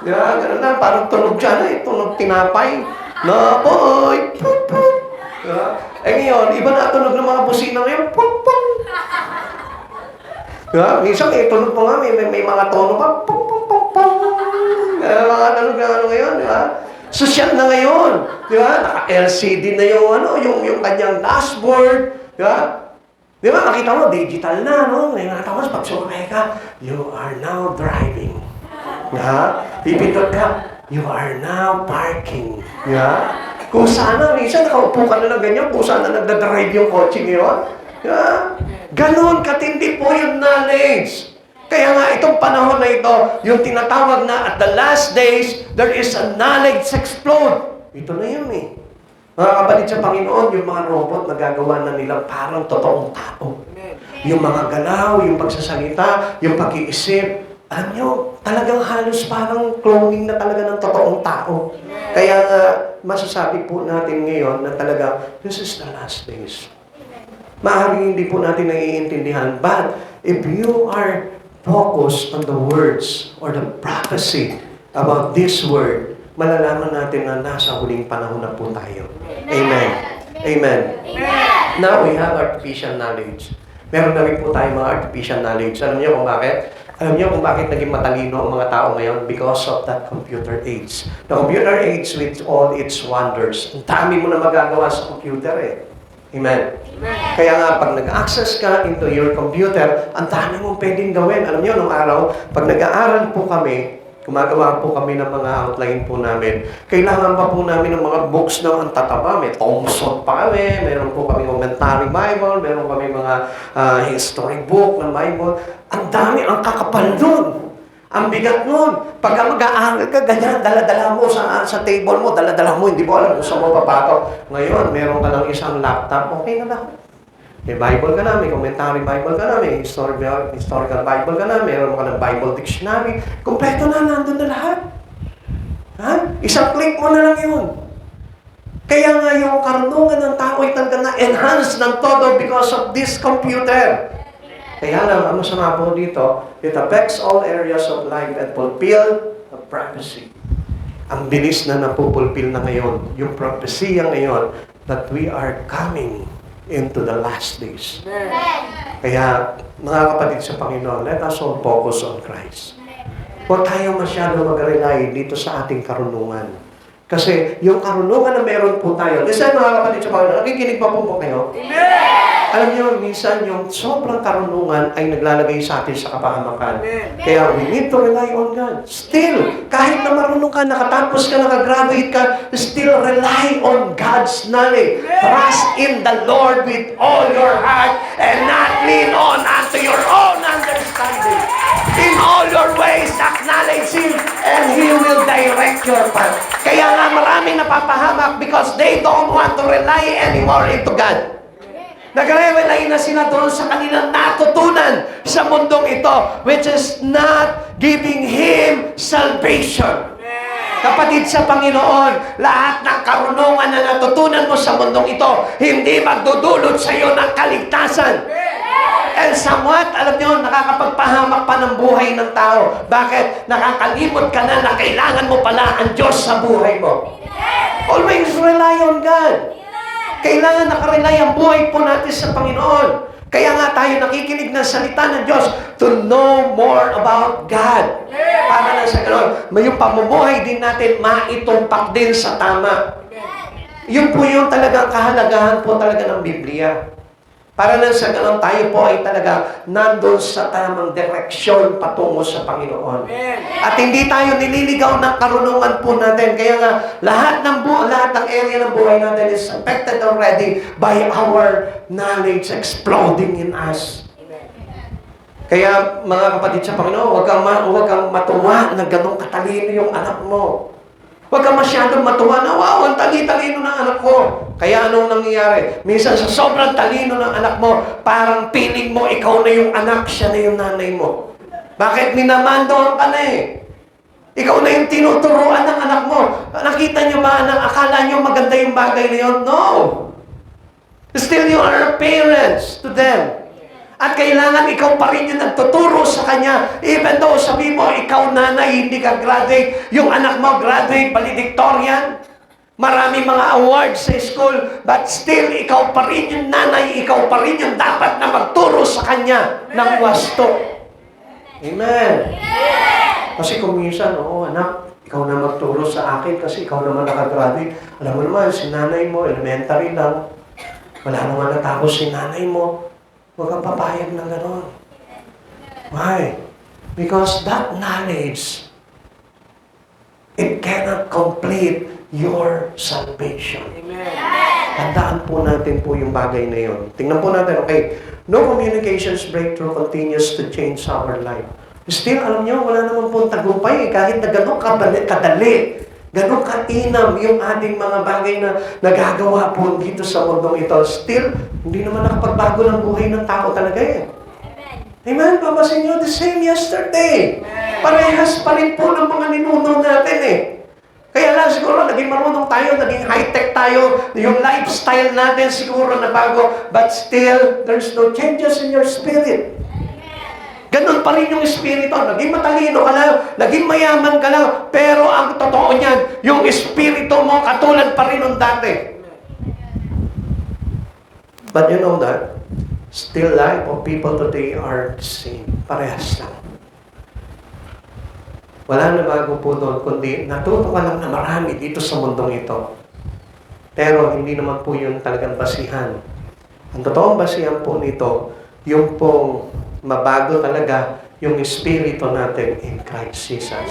Di ba? Ganun na, parang tunog dyan eh. Tunog tinapay. Napoy! Pum-pum! Di ba? Eh ngayon, iba na tunog ng mga busina ngayon. Pum-pum! Di ba? Minsan eh, tunog pa nga, may mga tono pa. Pum-pum-pum-pum! Mga tunog na ano ngayon, di ba? Social na ngayon. Di ba? Naka-LCD na yung ano, yung kanyang dashboard. Di ba? Di ba? Nakita mo, digital na, no? Ngayon nakita mo, pag sumakay ka, you are now driving. Ha? Pipindot ka, you are now parking. Ha? Kung sana, minsan nakaupo ka na ng ganyan, kung sana nagdadrive yung kotse ngayon. Ha? Ganon katindi po yung knowledge. Kaya nga, itong panahon na ito, yung tinatawag na at the last days, there is a knowledge explode. Ito na yun eh. Mga kapatid sa Panginoon, yung mga robot na gagawa na nilang parang totoong tao. Yung mga galaw, yung pagsasalita, yung pag-iisip, alam nyo, talagang halos parang cloning na talaga ng totoong tao. Kaya masasabi po natin ngayon na talaga, this is the last days. Maaaring hindi po natin naiintindihan, but if you are focused on the words or the prophecy about this word, malalaman natin na nasa huling panahon na po tayo. Amen. Amen. Now we have artificial knowledge. Meron na rin po tayo mga artificial knowledge. Alam niyo kung bakit? Alam niyo kung bakit naging matalino ang mga tao ngayon? Because of that computer age. The computer age with all its wonders. Ang dami mo na magagawa sa computer eh. Amen. Kaya nga, pag nag-access ka into your computer, ang dami mong pwedeng gawin. Alam niyo, nung araw, pag nag-aaral po kami, gumagawa po kami ng mga outline po namin. Kailangan pa po namin ng mga books na ang tataba. May Thompson pa kami, meron po kami commentary Bible, meron kami mga history book ng Bible. Ang dami, ang kakapal nun. Ang bigat nun. Pagka mag-aaral ka, ganyan, dala-dala mo sa table mo, dala-dala mo, hindi mo alam kung saan mo papato. Ngayon, meron ka lang isang laptop, okay na lang. May Bible ka na, may commentary Bible ka na, may historical Bible ka na, meron ka ng Bible dictionary. Kompleto na, nandun na lahat. Ha? Isang click mo na lang yun. Kaya nga yung karunungan ng tao ay talaga na-enhance ng todo because of this computer. Kaya lang, ang masama po dito, it affects all areas of life and fulfill the prophecy. Ang bilis na napupulpil na ngayon, yung prophecy ngayon, that we are coming into the last days. Kaya, mga kapatid sa Panginoon, let us all focus on Christ. Huwag tayo masyado mag-rely dito sa ating karunungan. Kasi yung karunungan na meron po tayo, listen mga kapatid sa Panginoon, nakikinig pa po kayo? Amen! Alam niyo, minsan yung sobrang karunungan ay naglalagay sa atin sa kapahamakan. Kaya we need to rely on God. Still, kahit na marunong ka, nakatapos ka, nakagraduate ka, still rely on God's knowledge. Trust in the Lord with all your heart and not lean on unto your own understanding. In all your ways, acknowledge Him and He will direct your path. Kaya nga maraming napapahamak because they don't want to rely anymore into God. Nagre-rely na sila doon sa kanilang natutunan sa mundong ito, which is not giving Him salvation. Kapatid sa Panginoon, lahat ng karunungan na natutunan mo sa mundong ito, hindi magdudulot sa iyo ng kaligtasan. And somewhat, alam niyo, nakakapagpahamak pa ng buhay ng tao. Bakit? Nakakalimot ka na kailangan mo pala ang Diyos sa buhay mo. Always rely on God. Kailangan nakarely ang buhay po natin sa Panginoon. Kaya nga tayo nakikinig ng salita ng Diyos to know more about God. Para na sa gano'n, yung pamumuhay din natin maitumpak din sa tama. Yun po yung talagang kahalagahan po talaga ng Biblia. Para na sa gano'n, tayo po ay talaga nandun sa tamang direksyon patungo sa Panginoon. At hindi tayo nililigaw ng karunungan po natin. Kaya nga, lahat ng area ng buhay natin is affected already by our knowledge exploding in us. Kaya, mga kapatid sa Panginoon, huwag kang matuwa na ganong katalino yung anak mo. Huwag kang masyadong matuwa na, wow, ang talino ng anak ko. Kaya anong nangyayari? Minsan sa sobrang talino ng anak mo, parang feeling mo, ikaw na yung anak, siya na yung nanay mo. Bakit? Minamandohan ka na eh. Ikaw na yung tinuturuan ng anak mo. Nakita niyo ba na akala niyo maganda yung bagay na yun? No! Still, you are parents to them. At kailangan ikaw pa rin yung nagtuturo sa kanya. Even though sabi mo, ikaw nanay, hindi ka graduate. Yung anak mo graduate, valedictorian. Marami mga awards sa school. But still, ikaw pa rin yung nanay. Ikaw pa rin yung dapat na magturo sa kanya ng wasto. Amen. Kasi kung minsan, anak, ikaw na magturo sa akin kasi ikaw naman nakagraduate. Alam mo naman, si nanay mo, elementary lang. Wala naman natapos si nanay mo. Huwag kang papayag ng gano'n. Why? Because that knowledge, it cannot complete your salvation. Amen. Tandaan po natin po yung bagay na yun. Tingnan po natin, okay, no communications breakthrough continues to change our life. Still, alam nyo, wala naman pong tagumpay. Kahit na gano'n kadali, gano'n kainam yung ating mga bagay na nagagawa po dito sa mundong ito. Still, hindi naman nakapagbago ng buhay ng tao talaga eh. Amen? Papasin nyo, the same yesterday. Parehas pa rin po ng mga ninuno natin eh. Kaya lang siguro, naging marunong tayo, naging high-tech tayo, yung lifestyle natin siguro na bago, but still, there's no changes in your spirit. Ganon pa rin yung espiritu. Naging matalino ka lang, naging mayaman ka lang, pero ang totoo niyan, yung espiritu mo katulad pa rin ng dati. But you know that, still life of people today are the same. Parehas lang. Wala na bago po doon, kundi natuto ka lang na marami dito sa mundong ito. Pero hindi naman po yung talagang basihan. Ang totoong basihan po nito, yung pong mabago talaga yung espiritu natin in Christ Jesus.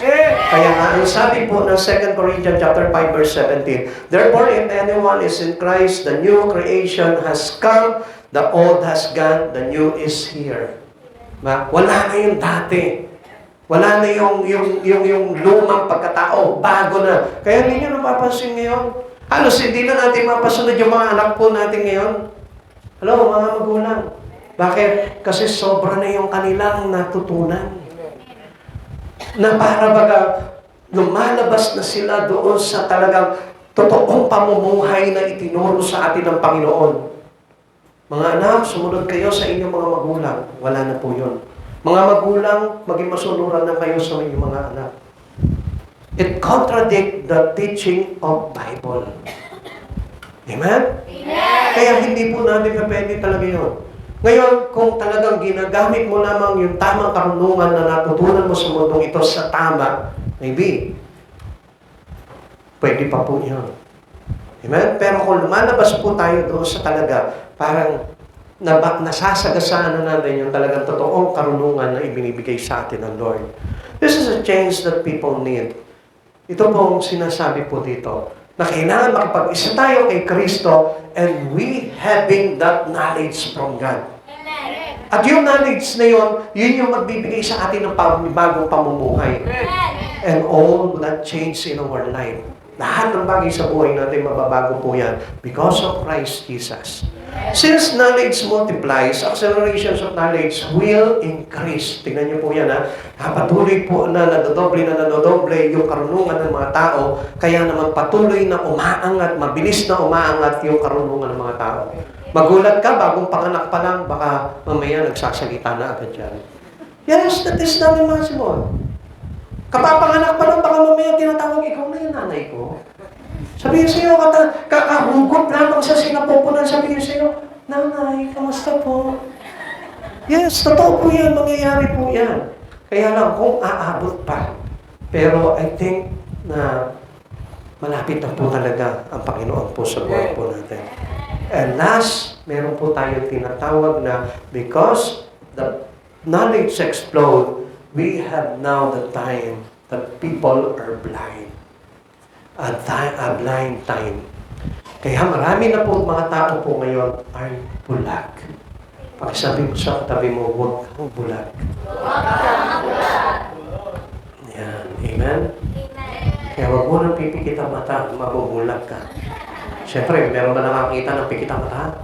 Kaya nga, ang sabi po ng 2 Corinthians chapter 5 verse 17, therefore, if anyone is in Christ, the new creation has come, the old has gone, the new is here. Wala na yung dati. Wala na yung lumang pagkatao, bago na. Kaya hindi nyo napapansin ngayon. Halos hindi na natin mapasunod yung mga anak po natin ngayon. Hello, mga magulang. Bakit? Kasi sobra na yung kanilang natutunan. Na para baga, lumalabas na sila doon sa talagang totoong pamumuhay na itinuro sa atin ng Panginoon. Mga anak, sumunod kayo sa inyong mga magulang. Wala na po yun. Mga magulang, maging masunuran na kayo sa inyong mga anak. It contradicts the teaching of Bible. Amen? Amen? Kaya hindi po natin pwede talaga yun. Ngayon, kung talagang ginagamit mo lamang yung tamang karunungan na natutunan mo sa mundong ito sa tama, maybe, pwede pa po yun. Amen? Pero kung lumalabas po tayo doon sa talaga, parang nasasagasaan na natin yung talagang totoong karunungan na ibinibigay sa atin ng Lord. This is a change that people need. Ito pong sinasabi po dito, na kailangan makipag-isa tayo kay Kristo and we having that knowledge from God. At yung knowledge na yun yung magbibigay sa atin ng bagong pamumuhay. And all that change in our life. Lahat ng bagay sa buhay natin mababago po yan because of Christ Jesus. Since knowledge multiplies, accelerations of knowledge will increase. Tingnan niyo po yan, ha? Patuloy po na nadodoble yung karunungan ng mga tao, kaya naman patuloy na umaangat, mabilis na umaangat yung karunungan ng mga tao. Magulat ka, bagong panganak pa lang, baka mamaya nagsasalita na agad yan. Yes, that is not impossible. Kapapanganak pa lang, baka mamaya tinatawag, ikaw na yung nanay ko. Sabihin sa'yo, kakahugot lamang sa sinapupunan, sabihin sa'yo, nanay, kamusta po? Yes, totoo po yan, mangyayari po yan. Kaya lang, kung aabot pa. Pero I think na malapit na po talaga ang Panginoon po sa buhay po natin. And last, meron po tayo tinatawag na because the knowledge explode, we have now the time that people are blind. A blind time. Kaya marami na po mga tao po ngayon ay bulag. Pakisabi mo sa tabi mo, huwag kang bulag. Yan. Amen? Kaya huwag mo nang pipikit ang mata, mabubulag ka. Siyempre, meron ba nakakita ng pikit ang mata?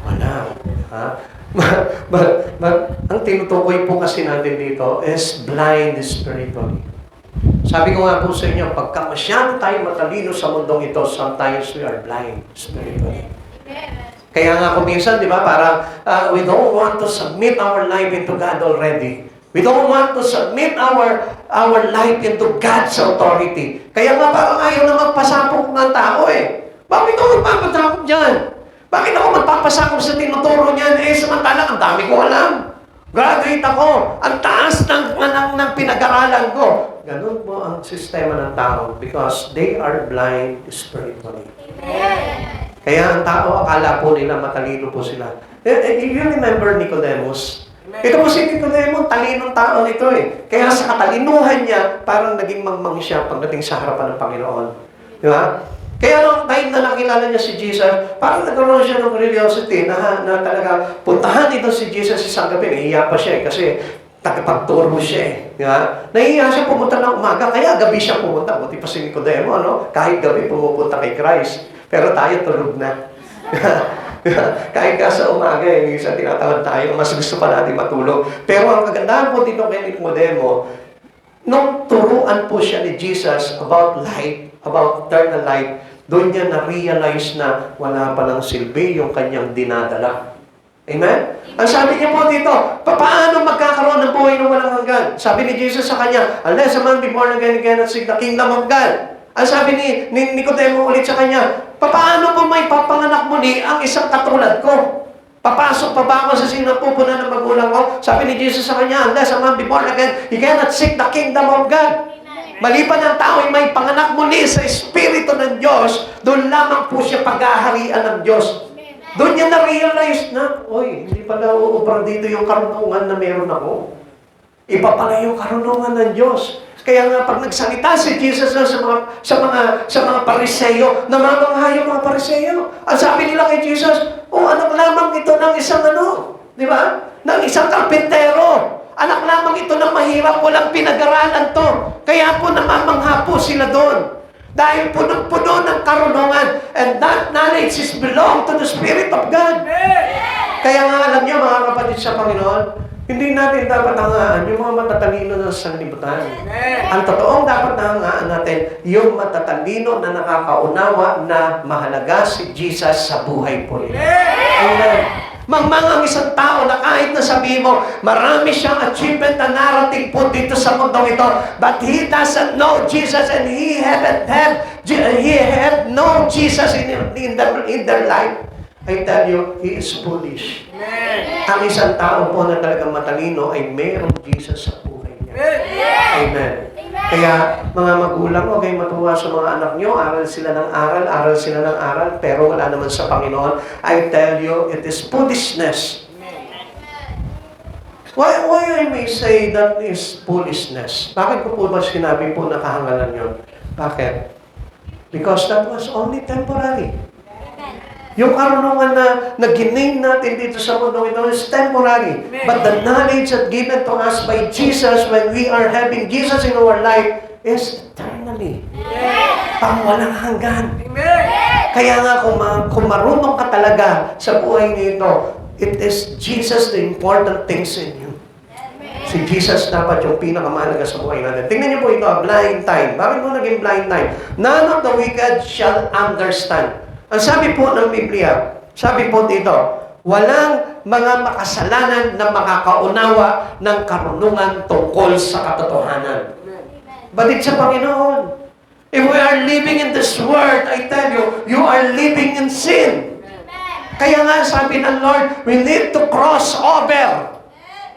Wala. Ha? Ang tinutukoy po kasi natin dito is blind spiritually. Sabi ko nga po sa inyo, pagka masyado tayo matalino sa mundong ito, sometimes we are blind spiritually. Kaya nga kung minsan, di ba, parang we don't want to submit our life into God already. We don't want to submit our life into God's authority. Kaya nga parang ayaw na magpasapok ng tao eh. Bakit ako magpapasakop dyan? Bakit ako magpapasakop sa tinuturo niyan? Samantala, ang dami ko alam. Graduate ako. Ang taas ng pinag-aralan ko. Ganun po ang sistema ng tao because they are blind spiritually. Kaya ang tao, akala po nila matalino po sila. You remember Nicodemus? Ito po si Nicodemus, talinong tao nito eh. Kaya sa katalinuhan niya, parang naging mangmang siya pagdating sa harapan ng Panginoon. Di ba? Kaya nung time na nakilala niya si Jesus, parang nagkaroon siya ng curiosity na talaga puntahan dito si Jesus isang gabi. Nahiya pa siya kasi tagapagturo siya eh. Diba? Nahiya siya pumunta ng umaga, kaya gabi siya pumunta. Buti pa si Nicodemo, no? Kahit gabi pumupunta kay Christ. Pero tayo tulog na. Kahit ka sa umaga, minsan tinatawag tayo, mas gusto pa natin matulog. Pero ang kagandahan po dito kay Nicodemo, nung turuan po siya ni Jesus about life, about eternal life, doon niya na-realize na wala palang silbi yung kanyang dinadala. Amen? Ang sabi niya po dito, paano magkakaroon ng buhay ng walang hanggan? Sabi ni Jesus sa kanya, unless a man be born again cannot see the kingdom of God. Ang sabi ni Nicodemo ulit sa kanya, paano po may papanganak muli ang isang katulad ko? Papasok pa ba ako sa sinapupunan ng magulang ko? Sabi ni Jesus sa kanya, unless a man be born again, he cannot seek the kingdom of God. Maliban ang tao ay may panganak muli sa Espiritu ng Diyos, doon lamang po siya pag-aharian ng Diyos. Doon niya na-realize na, hindi pala uubra dito yung karunungan na meron ako. Iba pala yung karunungan ng Diyos. Kaya nga pag nagsalita si Jesus na sa mga Pariseyo, namamangha yung mga Pariseyo. Ang sabi nila kay Jesus, anak lamang ito ng isang di ba? Ng isang karpintero. Anak lamang ito ng mahirap, walang pinag-aralan to. Kaya po namamangha po sila doon. Dahil punong-puno ng karunungan. And that knowledge is belong to the Spirit of God. Kaya nga alam niyo mga kapatid sa Panginoon, hindi natin dapat hangaan yung mga matatalino ng sanlibutan. Ang totoong dapat hangaan natin, yung matatalino na nakakaunawa na mahalaga si Jesus sa buhay po nila. Amen. Mangmang ang isang tao na kahit na sabihin mo, marami siyang achievement na narating po dito sa mundong ito, but he doesn't know Jesus and he had no Jesus in their life. I tell you, he is foolish. Amen. Ang isang tao po na talagang matalino ay mayroong Jesus sa buhay niya. Amen. Amen. Kaya mga magulang, huwag kayong matuwa sa mga anak nyo. Aral sila ng aral, aral sila ng aral, pero wala naman sa Panginoon. I tell you, it is foolishness. Why I may say that is foolishness? Bakit ko po ba sinabi po na kahangalan yun? Bakit? Because that was only temporary. Yung karunungan na ginain natin dito sa mundo ito is temporary. But the knowledge that given to us by Jesus when we are having Jesus in our life is eternally. Pang walang hanggan. Kaya nga kung marunong ka talaga sa buhay nito, it is Jesus the important things in you. Si Jesus dapat yung pinakamahalaga sa buhay natin. Tingnan niyo po ito, blind time. Bakit mo naging blind time? None of the wicked shall understand. Ang sabi po ng Biblia, sabi po dito, walang mga makasalanan na makakaunawa ng karunungan tungkol sa katotohanan. Balit sa Panginoon. If we are living in this world, I tell you, you are living in sin. Kaya nga sabi ng Lord, we need to cross over.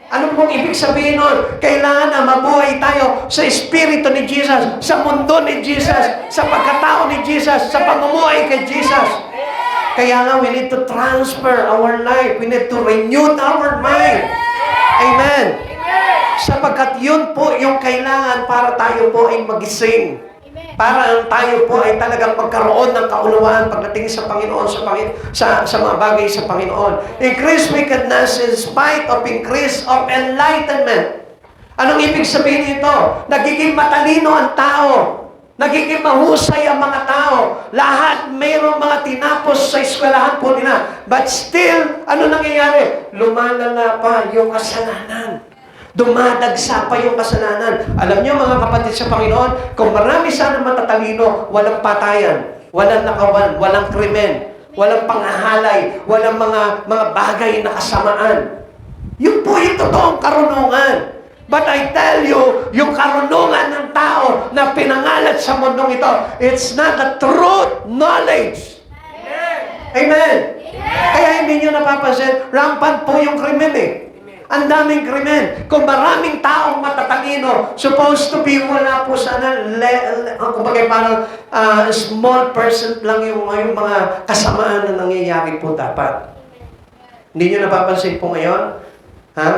Ano pong ibig sabihin nun? Kailangan na mabuhay tayo sa Espiritu ni Jesus, sa mundo ni Jesus, sa pagkatao ni Jesus, sa pamumuhay kay Jesus. Kaya nga, we need to transfer our life. We need to renew our mind. Amen. Sapagkat yun po yung kailangan para tayo po ay magising. Para tayo po ay talagang magkaroon ng kaunawaan pagdating sa Panginoon, sa mga bagay sa Panginoon. Increase wickedness in spite of increase of enlightenment. Anong ibig sabihin nito? Nagiging matalino ang tao. Nagiging mahusay ang mga tao. Lahat mayroong mga tinapos sa eskwelahan po nila. But still, ano nangyayari? Lumalala pa yung kasalanan. Dumadagsa pa yung kasalanan. Alam niyo mga kapatid sa Panginoon, kung marami sana matatalino, walang patayan, walang nakawan, walang krimen, walang panghahalay, walang mga bagay na kasamaan. Yun po yung totoong karunungan. But I tell you, yung karunungan ng tao na pinangalat sa mundong ito, it's not the truth knowledge. Amen. Kaya hindi nyo napapansin, rampant po yung krimen eh. Ang daming krimen. Kung maraming taong matatalino, supposed to be wala po sana, kumbaga parang small percent lang yung mga kasamaan na nangyayari po dapat. Hindi nyo napapansin po ngayon? Ha?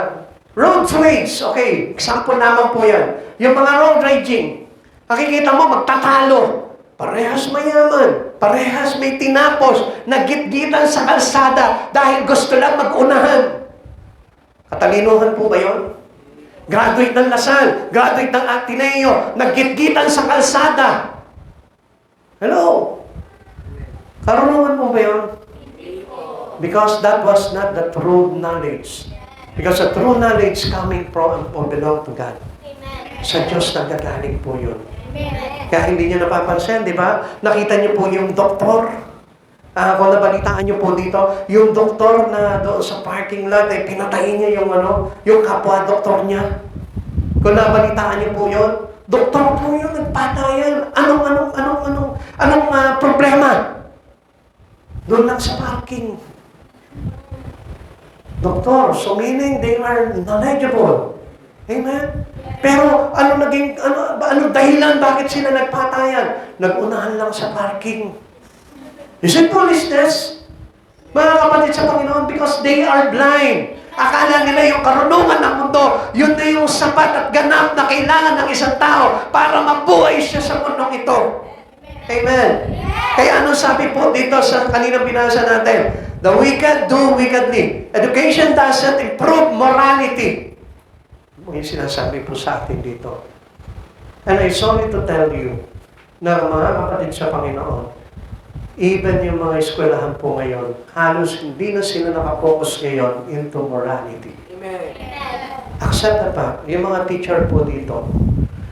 Road rage. Okay, example naman po yan. Yung mga road raging, makikita mo magtatalo. Parehas mayaman. Parehas may tinapos. Nagitgitan sa kalsada dahil gusto lang mag-unahan. Katalinuhan po ba yun? Graduate ng Lasal, graduate ng Ateneo, naggitgitan sa kalsada. Hello? Karunungan po ba yun? Because that was not the true knowledge. Because the true knowledge coming from or belong to God. Sa Diyos nagagaling po yun. Kaya hindi nyo napapansin, di ba? Nakita nyo po yung doktor. Kung nabalitaan nyo po dito, yung doktor na doon sa parking lot, eh, pinatayin niya yung kapwa-doktor niya. Kung nabalitaan nyo po yun, doktor po yun, nagpatayan. Anong problema? Doon lang sa parking. Doktor, so meaning they are knowledgeable. Amen? Pero ano dahilan bakit sila nagpatayan? Nag-unahan lang sa parking. Is it foolishness? Mga kapatid sa Panginoon, because they are blind. Akala nila yung karunungan ng mundo, yun na yung sapat at ganap na kailangan ng isang tao para mabuhay siya sa mundong ito. Amen. Kaya ano sabi po dito sa kaninang binasa natin? The wicked do wickedly. Education doesn't improve morality. Yung sinasabi po sa atin dito. And I sorry to tell you na mga kapatid sa Panginoon, even yung mga eskwelahan po ngayon, halos hindi na sila nakapokus ngayon into morality. Amen. Accept na pa, yung mga teacher po dito,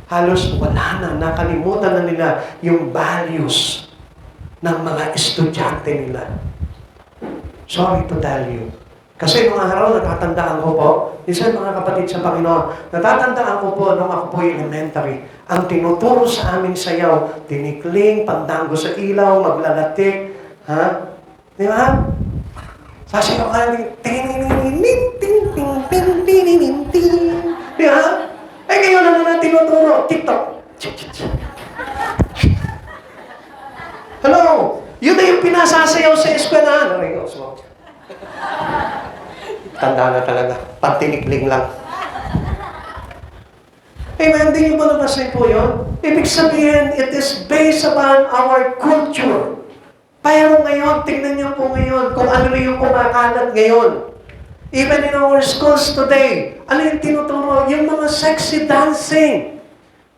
halos wala na, nakalimutan na nila yung values ng mga estudyante nila. Sorry to tell you. Kasi mga araw, natatandaan ko po, isa mga kapatid sa Panginoon, natatandaan ko po nung ako po elementary, ang tinuturo sa amin sayaw, tinikling, pandango sa ilaw, maglalatik, ha? Di ba? Sasayaw ka natin, di ba? Eh ngayon, ano na tinuturo? TikTok. Hello? Yun na yung pinasasayaw sa eskwelahan. Aray ko, so. Tanda na talaga. Pantinikling lang. Amen, hindi nyo ba napasin po yun? Ibig sabihin, it is based upon our culture. Pero ngayon, tingnan nyo po ngayon kung ano yung kumakalat ngayon. Even in our schools today, ano yung tinuturo? Yung mga sexy dancing.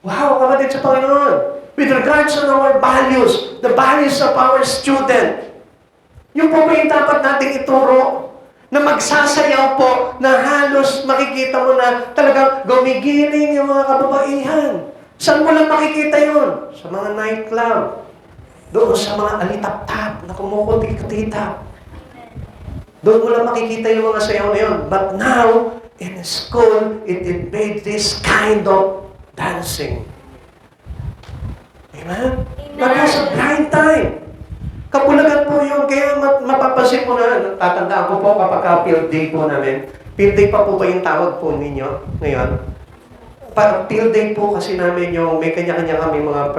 Wow, kapatid sa Panginoon. With regards to our values, the values of our student. Yung po ba yung dapat nating ituro? Na magsasayaw po, na halos makikita mo na talagang gumigiling yung mga kababaihan. Saan mo lang makikita yun? Sa mga nightclub. Doon sa mga alitap-tap na kumukutik-titap. Doon mo lang makikita yung mga sayaw na yun. But now, in school, it invades this kind of dancing. Amen? But that's a blind time. Kapulagan po yun, kaya mapapansin ko na, tatandaan ko po kapag field day po namin. Field day pa po ba yung tawag po ninyo ngayon? Field day po kasi namin yung may kanya-kanya kami mga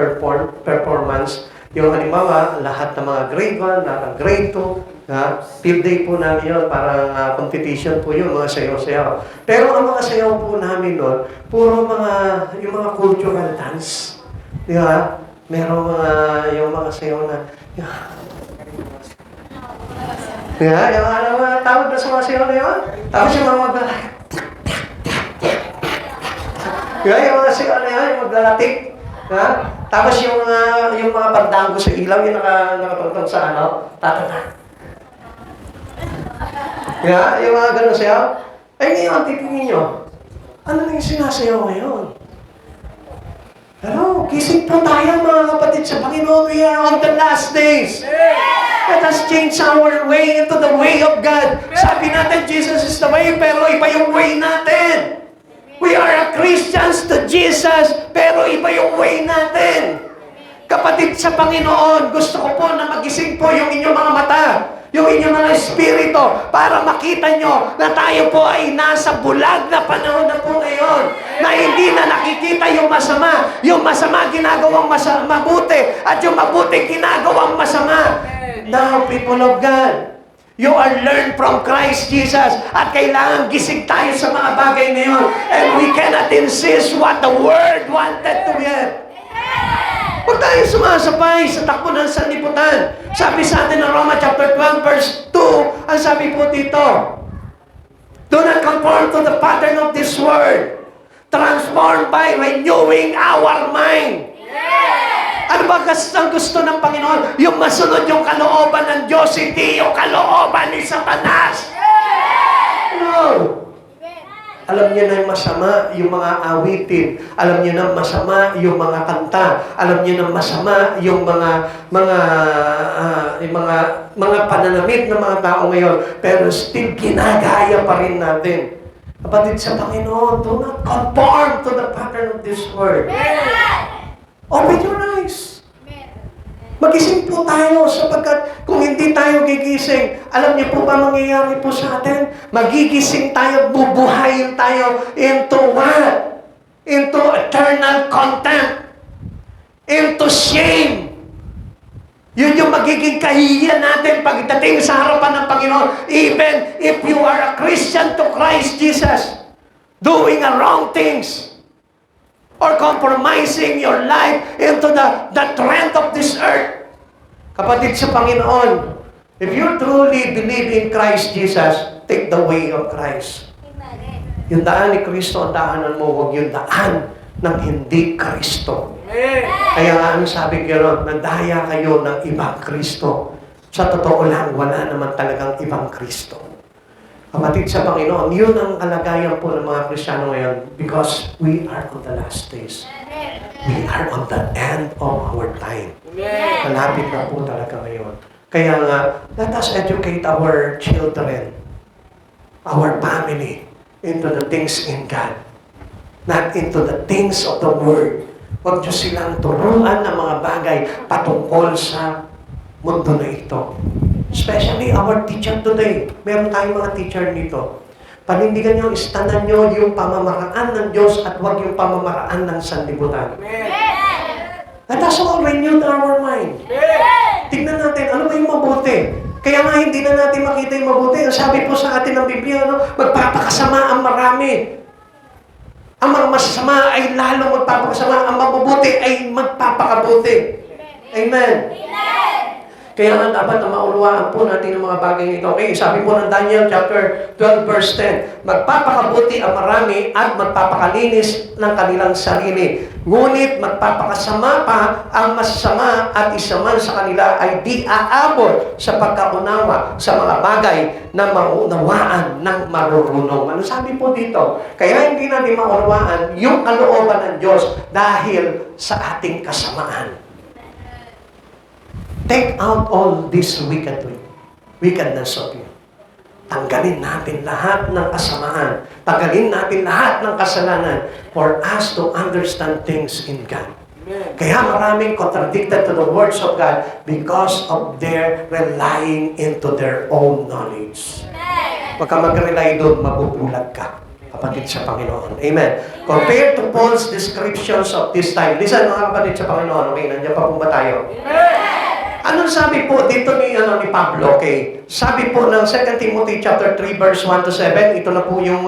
performance. Yung halimbawa, lahat ng mga grade 1, lahat ng grade 2, field day po namin yun, parang competition po yun, mga sayaw-sayaw. Pero ang mga sayaw po namin nun, puro yung mga cultural dance. Di ba? Merong yung mga sayaw na, yung tawag na sa mga sayaw na yun. Tapos yung mga maglalaki. Yung mga sayaw na yun, yung maglalatik. Tapos yung mga pagdanggo sa ilaw, yung nakatungtong sa tatana. Yung mga ganun sayaw. Ay ngayon, titingin nyo, ano na yung sinasayaw ngayon? Hello, gising po tayo mga kapatid sa Panginoon. We are on the last days. Let us change our way into the way of God. Sabi natin, Jesus is the way, pero iba yung way natin. We are Christians to Jesus, pero iba yung way natin. Kapatid sa Panginoon, gusto ko po na magising po yung inyong mga mata, yung inyong mga espiritu, para makita nyo na tayo po ay nasa bulag na panahon na po ngayon, na hindi na nakikita yung masama ginagawang mabuti, at yung mabuti ginagawang masama. Now, people of God, you are learned from Christ Jesus, at kailangan gising tayo sa mga bagay na yun, and we cannot insist what the Word wanted to hear. Huwag tayo sumasabay sa takbo ng sanlibutan. Sabi sa atin ng Roma chapter 12 verse 2, ang sabi po dito, do not conform to the pattern of this world, transformed by renewing our mind. Ano ba ang gusto ng Panginoon? Yung masunod yung kalooban ng Diyos, hindi yung kalooban ni Satanas. No. Alam niyo na yung masama yung mga awitin. Alam niyo na masama yung mga kanta. Alam niyo na masama yung mga pananamit ng mga tao ngayon. Pero still ginagaya pa rin natin. Kapatid sa Panginoon, do not conform to the pattern of this world. Open your eyes. Magising po tayo sapagkat kung hindi tayo gigising, alam niyo po ba mangyayari po sa atin? Magigising tayo, bubuhayin tayo into what? Into eternal contempt. Into shame. Yun yung magiging kahihiyan natin pagdating sa harapan ng Panginoon. Even if you are a Christian to Christ Jesus, doing the wrong things, or compromising your life into the trend of this earth. Kapatid sa Panginoon, if you truly believe in Christ Jesus, take the way of Christ. Yung daan ni Kristo ang daanan mo, huwag yung daan ng hindi Kristo. Kaya nga ang sabi ko, nadaya kayo ng ibang Kristo. Sa totoo lang, wala naman talagang ibang Kristo. Kapatid sa Panginoon, yun ang kalagayan po ng mga Kristiyano ngayon because we are on the last days. We are on the end of our time. Malapit na po talaga ngayon. Kaya nga, let us educate our children, our family, into the things in God, not into the things of the world. Huwag nyo silang turuan ng mga bagay patungkol sa mundo na ito. Especially our teacher today. Meron tayong mga teacher dito. Panindigan nyo, istanan nyo yung pamamaraan ng Diyos at huwag yung pamamaraan ng sanlibutan. Amen. Let us all renew our mind. Tignan natin, ano ba yung mabuti? Kaya nga hindi na natin makita yung mabuti. Sabi po sa atin ng Biblia, magpapakasama ang marami. Ang mga masasama ay lalo magpapakasama. Ang mabubuti ay magpapakabuti. Amen. Kaya nga dapat na maunawaan po natin ang mga bagay nito. Okay, sabi po ng Daniel chapter 12 verse 10, magpapakabuti ang marami at magpapakalinis ng kanilang sarili. Ngunit magpapakasama pa ang masasama at isa man sa kanila ay di aabot sa pagkaunawa sa mga bagay na maunawaan ng marurunong. Ano sabi po dito? Kaya hindi natin maunawaan yung kalooban ng Diyos dahil sa ating kasamaan. Take out all this wickedness of you. Tanggalin natin lahat ng kasamaan. Tanggalin natin lahat ng kasalanan for us to understand things in God. Kaya maraming contradicted to the words of God because of their relying into their own knowledge. Pagka mag-rely doon, mabubulag ka, kapatid sa Panginoon. Amen. Compared to Paul's descriptions of this time. Listen mga kapatid sa Panginoon. Okay, nandiyan pa po ba tayo? Anong sabi po dito ni Pablo? Okay. Sabi po ng 2 Timothy chapter 3 verse 1 to 7, ito na po yung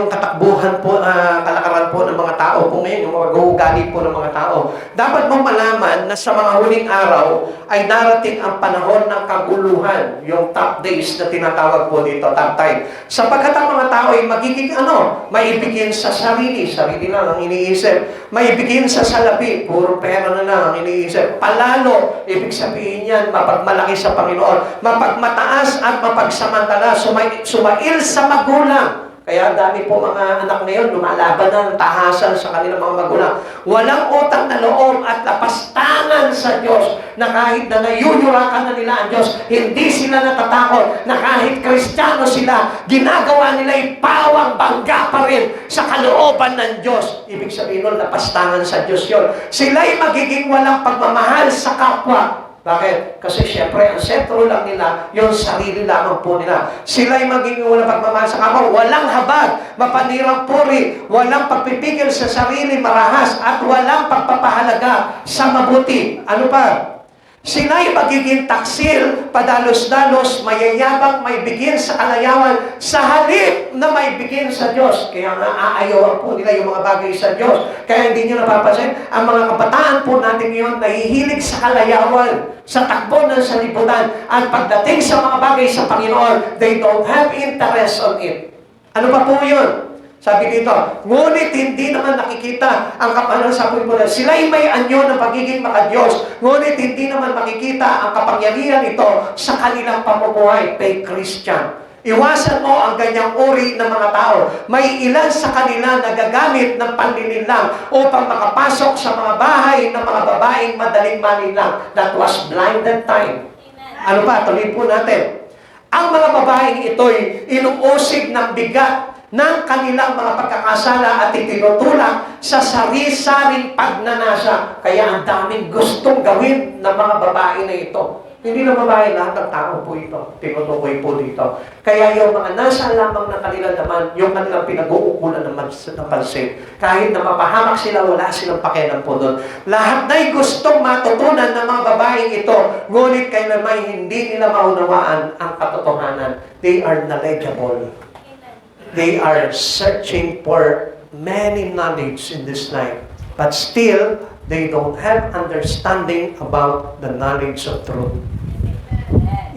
katakbuhan po, kalakaran po ng mga tao po ngayon, yung mga ugali po ng mga tao. Dapat mong malaman na sa mga huling araw ay darating ang panahon ng kaguluhan, yung top days na tinatawag po dito, top time. Sapagkat ang mga tao ay magiging maibigin sa sarili lang ang iniisip, maibigin sa salapi, puro pera na lang ang iniisip, palalo, ibig sabihin yan, mapagmalaki sa Panginoon, mapagmataas at mapagsamantala, sumail sa magulang. Kaya dami po mga anak ngayon, lumalaban ng tahasan sa kanilang mga magulang. Walang utang na loob at lapastangan sa Diyos na kahit na nayuyurakan na nila ang Diyos, hindi sila natatakot na kahit Kristiyano sila, ginagawa nila pawang bangga pa rin sa kalooban ng Diyos. Ibig sabihin nun, lapastangan sa Diyos yun. Sila'y magiging walang pagmamahal sa kapwa. Bakit? Kasi siyempre, ang sentro lang nila, yung sarili lamang po nila. Sila'y magiging walang pagmamahal sa kapwa, walang habag, mapanirang puri, walang pagpipigil sa sarili marahas, at walang pagpapahalaga sa mabuti. Ano pa? Sila'y magiging taksil, padalos-dalos, mayayabang, may bigyan sa kalayawan, sa halip na may bigyan sa Diyos. Kaya nga aayawan po nila yung mga bagay sa Diyos. Kaya hindi nyo napapansin, ang mga kabataan po natin ngayon nahihilig sa kalayawan, sa takbo ng salibutan, at pagdating sa mga bagay sa Panginoon, they don't have interest on it. Ano pa po yun? Sabi dito, ngunit hindi naman nakikita ang kapanan sa pulpunan. Sila'y may anyo ng pagiging makadiyos, ngunit hindi naman makikita ang kapangyarihan nito sa kanilang pamumuhay. Fake Christian. Iwasan mo ang ganyang uri ng mga tao. May ilan sa kanila nagagamit ng panlilinlang upang makapasok sa mga bahay ng mga babaeng madaling manilang. That was blinded time. Ano pa? Tuloy po natin. Ang mga babaeng ito'y inuusig ng bigat ng kanilang mga pagkakasala at itinutulak sa sari-saring pagnanasa. Kaya ang daming gustong gawin ng mga babae na ito. Hindi na babae, lahat ng tao po ito. Tinutukoy po dito. Kaya yung mga nasa lamang ng kanilang naman, yung kanilang pinag-uukulan ng pansin. Kahit na mapahamak sila, wala silang pakialam po doon. Lahat na'y gustong matutunan ng mga babaeng ito, ngunit kailanman hindi nila maunawaan ang katotohanan. They are knowledgeable. They are searching for many knowledge in this life. But still, they don't have understanding about the knowledge of truth.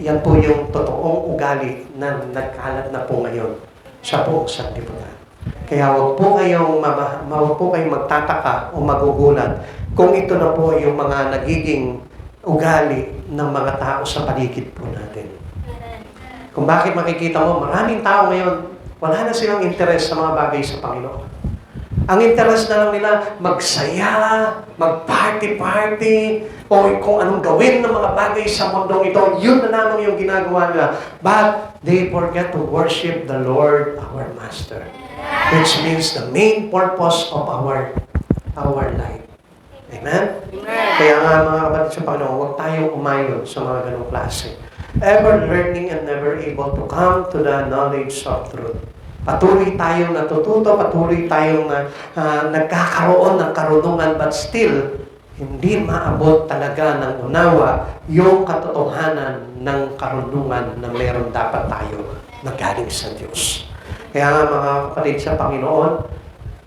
Yan po yung totoong ugali na nagkalat na po ngayon sa buong sanlibutan. Kaya huwag po kayong magtataka o magugulat kung ito na po yung mga nagiging ugali ng mga tao sa paligid po natin. Kung bakit makikita mo, maraming tao ngayon, wala na silang interest sa mga bagay sa Panginoon. Ang interest na lang nila, magsaya, mag-party-party, o kung anong gawin ng mga bagay sa mundong ito, yun na lamang yung ginagawa nila. But they forget to worship the Lord, our Master. Which means the main purpose of our life. Amen? Kaya nga mga kapatid sa Panginoon, huwag tayong umayon sa mga ganong klase. Ever learning and never able to come to the knowledge of truth. Patuloy tayong natututo, patuloy tayong nagkakaroon ng karunungan, but still, hindi maabot talaga ng unawa yung katotohanan ng karunungan na meron dapat tayo na galing sa Diyos. Kaya nga mga kapatid sa Panginoon,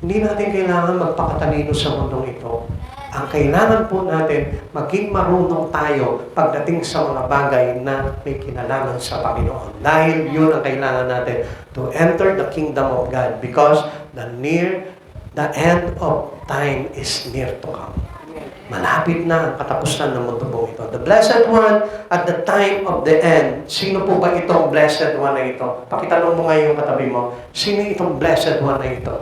hindi natin kailangan magpakatalino sa mundong ito. Ang kailangan po natin, maging marunong tayo pagdating sa mga bagay na may kinalaman sa Panginoon. Dahil yun ang kailangan natin to enter the kingdom of God because the end of time is near to come. Malapit na ang katapusan ng mundo po ito. The Blessed One at the time of the end. Sino po ba itong Blessed One na ito? Pakitanong mo ngayon yung katabi mo, sino itong Blessed One na ito?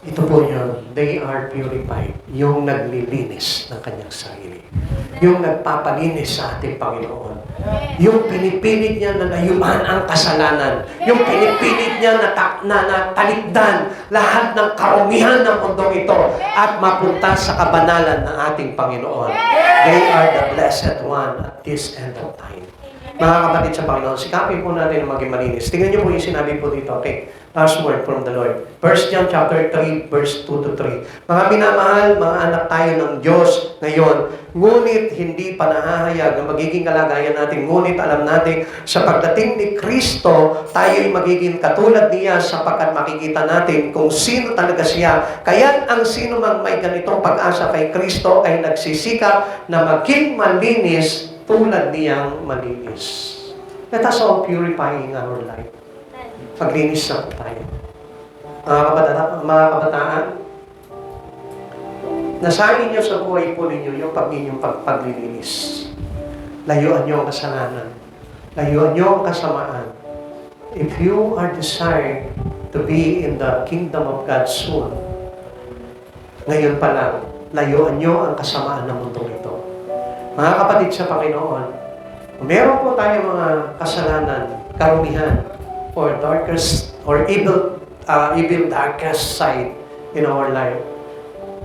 Ito po yun. They are purified. Yung naglilinis ng kanyang sarili. Yung nagpapalinis sa ating Panginoon. Yung pinipilit niya na layuan ang kasalanan. Yung pinipilit niya na talikdan lahat ng karumihan ng mundong ito at mapunta sa kabanalan ng ating Panginoon. They are the Blessed One at this end of time. Mga kapatid sa Panginoon, sikapin po natin na maging malinis. Tingnan niyo po yung sinabi po dito. Okay, last word from the Lord. 1 John chapter 3, verse 2 to 3. Mga minamahal, mga anak tayo ng Diyos ngayon, ngunit hindi pa nahahayag ang magiging kalagayan natin. Ngunit alam natin, sa pagdating ni Kristo, tayo'y magiging katulad niya sapagkat makikita natin kung sino talaga siya. Kaya ang sino mang may ganitong pag-asa kay Kristo ay nagsisikap na maging malinis tulad niyang malinis. Let us all purifying our life. Paglinis na tayo. Mga kabataan, nasahin niyo sa buhay po ninyo yung inyong paglilinis. Layuan niyo ang kasalanan. Layuan niyo ang kasamaan. If you are desired to be in the kingdom of God soon, ngayon pa lang, layuan niyo ang kasamaan ng mundong ito. Mga kapatid sa Panginoon, meron po tayo mga kasalanan, karumihan, or darkest, or evil darkest side in our life.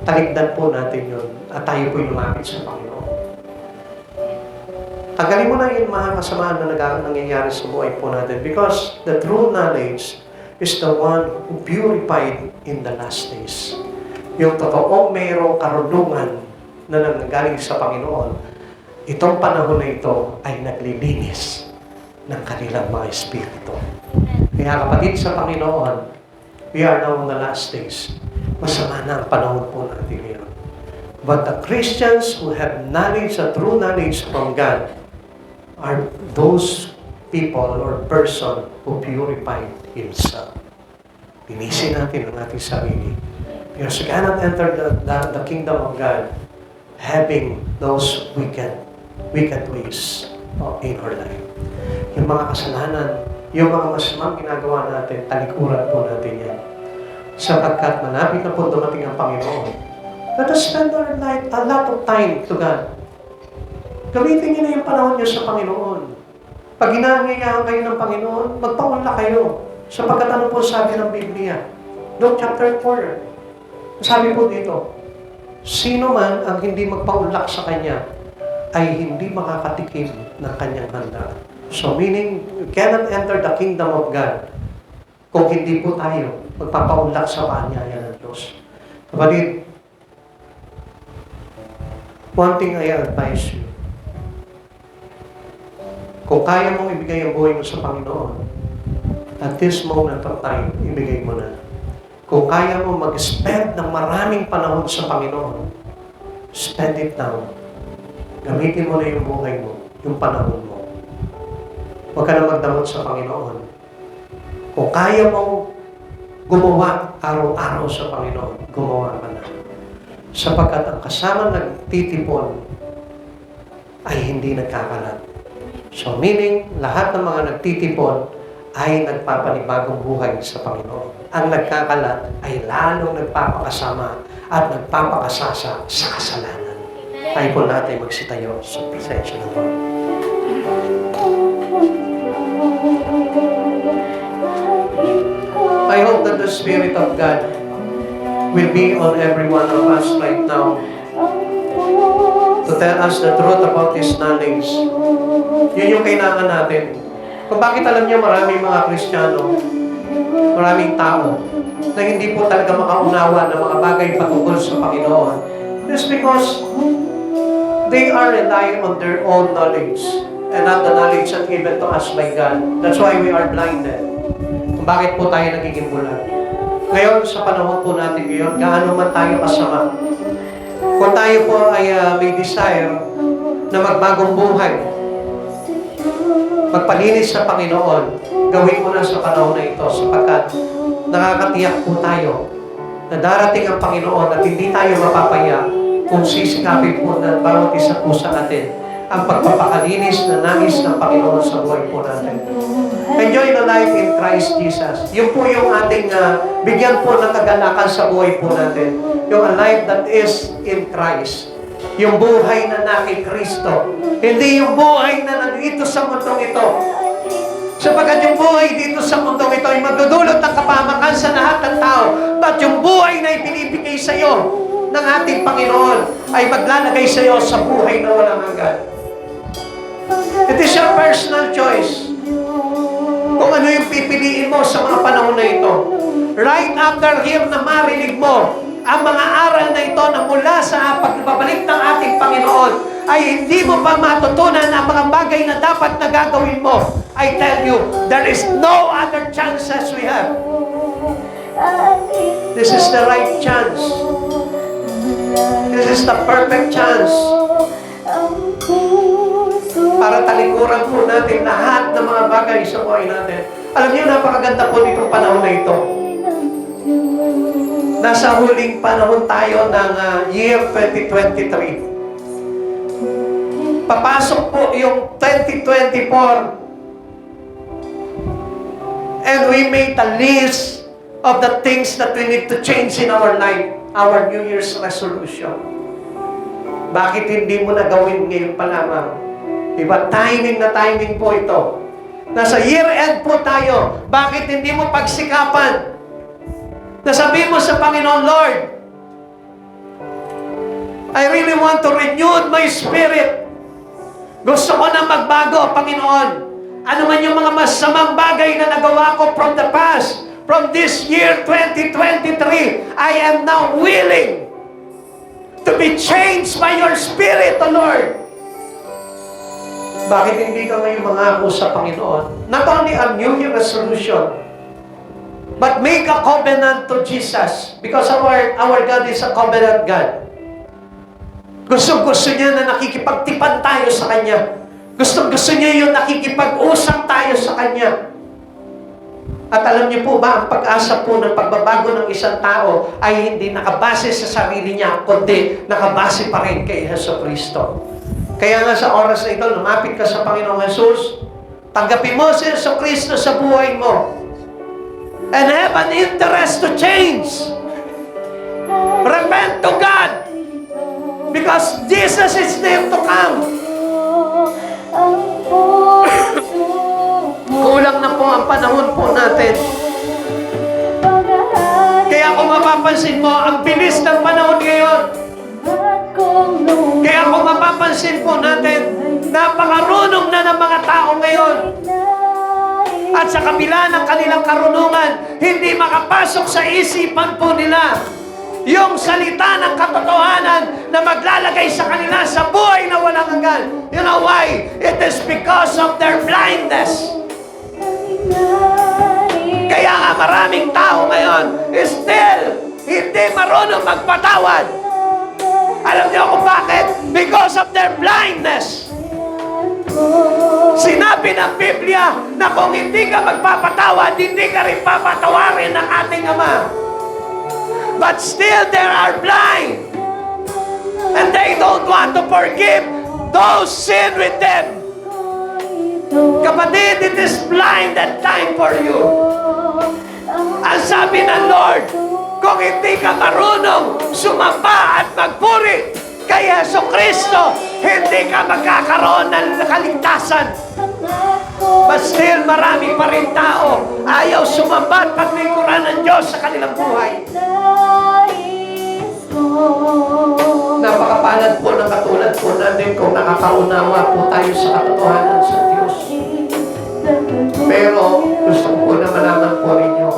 Talikdan po natin yun at tayo po lumapit sa Panginoon. Tanggalin mo na yung mga kasamaan na nangyayari sa buhay po natin because the true knowledge is the one who purified in the last days. Yung totoong mayroong karunungan na nanggagaling sa Panginoon, itong panahon na ito ay naglilinis ng kanilang mga espiritu. Kaya kapatid sa Panginoon, we are now in the last days. Masama na ang panahon po natin ngayon. But the Christians who have knowledge, a true knowledge from God, are those people or person who purified himself. Linisin natin ang ating sarili. Because we cannot enter the kingdom of God having those wicked ways in our life. Yung mga kasalanan, yung mga masamang ginagawa natin, talikuran po natin yan. Sapagkat malapit na po dumating ang Panginoon. Let us spend our life, a lot of time to God. Gamitin niyo na yung panahon niyo sa Panginoon. Pag inaangayahan kayo ng Panginoon, magpaunla kayo. Sapagkat ano po sabi ng Biblia? Luke chapter 4. Sabi po dito, sino man ang hindi magpaunlak sa Kanya ay hindi makakatikim ng Kanyang handa. So meaning, you cannot enter the kingdom of God kung hindi po tayo magpapaunlak sa kaanyaya ng Diyos. Kapatid, one thing I advise you, kung kaya mong ibigay ang buhay mo sa Panginoon, at this moment of time, ibigay mo na. Kung kaya mo mag-spend ng maraming panahon sa Panginoon, spend it now. Gamitin mo na yung buhay mo, yung panahon mo. Huwag ka na magdamot sa Panginoon. Kung kaya mong gumawa araw-araw sa Panginoon, gumawa ka na. Sapagkat ang kasama nagtitipon ay hindi nagkakalat. So meaning, lahat ng mga nagtitipon ay nagpapanibagong buhay sa Panginoon. Ang nagkakalat ay lalong nagpapakasama at nagpapakasasa sa kasalanan. Tayo po natin magsitayo sa presensya ng Lord. I hope that the Spirit of God will be on every one of us right now to tell us the truth about His knowledge. Yun yung kailangan natin. Kung bakit alam niyo maraming mga Kristiyano,
maraming tao na hindi po talaga makaunawa ng mga bagay patungkol sa Panginoon. It's because they are relying on their own knowledge and not the knowledge that given to us by God. That's why we are blinded. Kung bakit po tayo nagiging bulag. Ngayon, sa panahon po natin ngayon, gaano man tayo kasama, kung tayo po ay may desire na magbagong buhay, magpalinis sa Panginoon, gawin mo na sa panahon na ito sapagkat nakakatiyak po tayo na darating ang Panginoon at hindi tayo mapapaya kung sisikapin po na bawat isa po sa atin ang pagpapakalinis na nais ng Panginoon sa buhay po natin. Enjoy the life in Christ Jesus. Yun po yung ating bigyan po ng kagalakan sa buhay po natin. Yung a life that is in Christ. Yung buhay na na kay Kristo. Hindi yung buhay na nandito sa mundong ito. Sapagkat yung buhay dito sa mundong ito ay magdudulot ng kapahamakan sa lahat ng tao. But yung buhay na ibinibigay sa iyo ng ating Panginoon ay maglalagay sa iyo sa buhay na walang hanggan. It is your personal choice kung ano yung pipiliin mo sa mga panahon na ito. Right after here na marinig mo ang mga aral na ito na mula sa pagbabalik ng ating Panginoon ay hindi mo pa matutunan ang mga bagay na dapat na gagawin mo. I tell you, there is no other chances we have. This is the right chance. This is the perfect chance para talikuran po natin lahat ng mga bagay sa buhay natin. Alam niyo, napakaganda po nitong panahon na ito. Nasa huling panahon tayo ng year 2023. Papasok po yung 2024 and we made a list of the things that we need to change in our life, our New Year's resolution. Bakit hindi mo na gawin ngayon pa lamang? Diba? Timing na timing po ito. Nasa year-end po tayo. Bakit hindi mo pagsikapan? Nasabihin mo sa Panginoon, Lord, I really want to renew my spirit. Gusto ko na magbago, Panginoon. Ano man yung mga masamang bagay na nagawa ko from the past, from this year 2023, I am now willing to be changed by your Spirit, O Lord. Bakit hindi ka ngayon mangako sa Panginoon? Not only a New Year resolution, but make a covenant to Jesus. Because our God is a covenant God. Gusto niya na nakikipagtipan tayo sa Kanya. Gusto niya yung nakikipag-usap tayo sa Kanya. At alam niyo po ba, ang pag-asa po ng pagbabago ng isang tao ay hindi nakabase sa sarili niya, kundi nakabase pa rin kay Jesucristo. Kaya nga sa oras na ito, lumapit ka sa Panginoong Jesus, tanggapin mo si Jesucristo sa buhay mo, and have an interest to change. Repent to God, because Jesus is near to come. Kulang na po ang panahon po natin. Kaya kung mapapansin mo, ang bilis ng panahon ngayon. Kaya kung mapapansin po natin, napakarunong na ng mga tao ngayon. At sa kabila ng kanilang karunungan, hindi makapasok sa isipan po nila yung salita ng katotohanan na maglalagay sa kanila sa buhay na walang hanggan. You know why? It is because of their blindness. Kaya nga maraming tao ngayon still hindi marunong magpatawad. Alam niyo kung bakit? Because of their blindness. Sinabi ng Biblia na kung hindi ka magpapatawad, hindi ka rin papatawarin ng ating Ama. But still they are blind. And they don't want to forgive those sin with them. Kapatid, it is blinded time for you. Ang sabi ng Lord, kung hindi ka marunong sumamba at magpuri kay Jesucristo, hindi ka magkakaroon ng kaligtasan. But still, marami pa rin tao ayaw sumamba at paglingkuran ng Diyos sa kanilang buhay. Napakapalad po ng katulad po natin kung nakakaunawa po tayo sa katotohanan sa Diyos. Pero gusto ko po na malaman po rin nyo,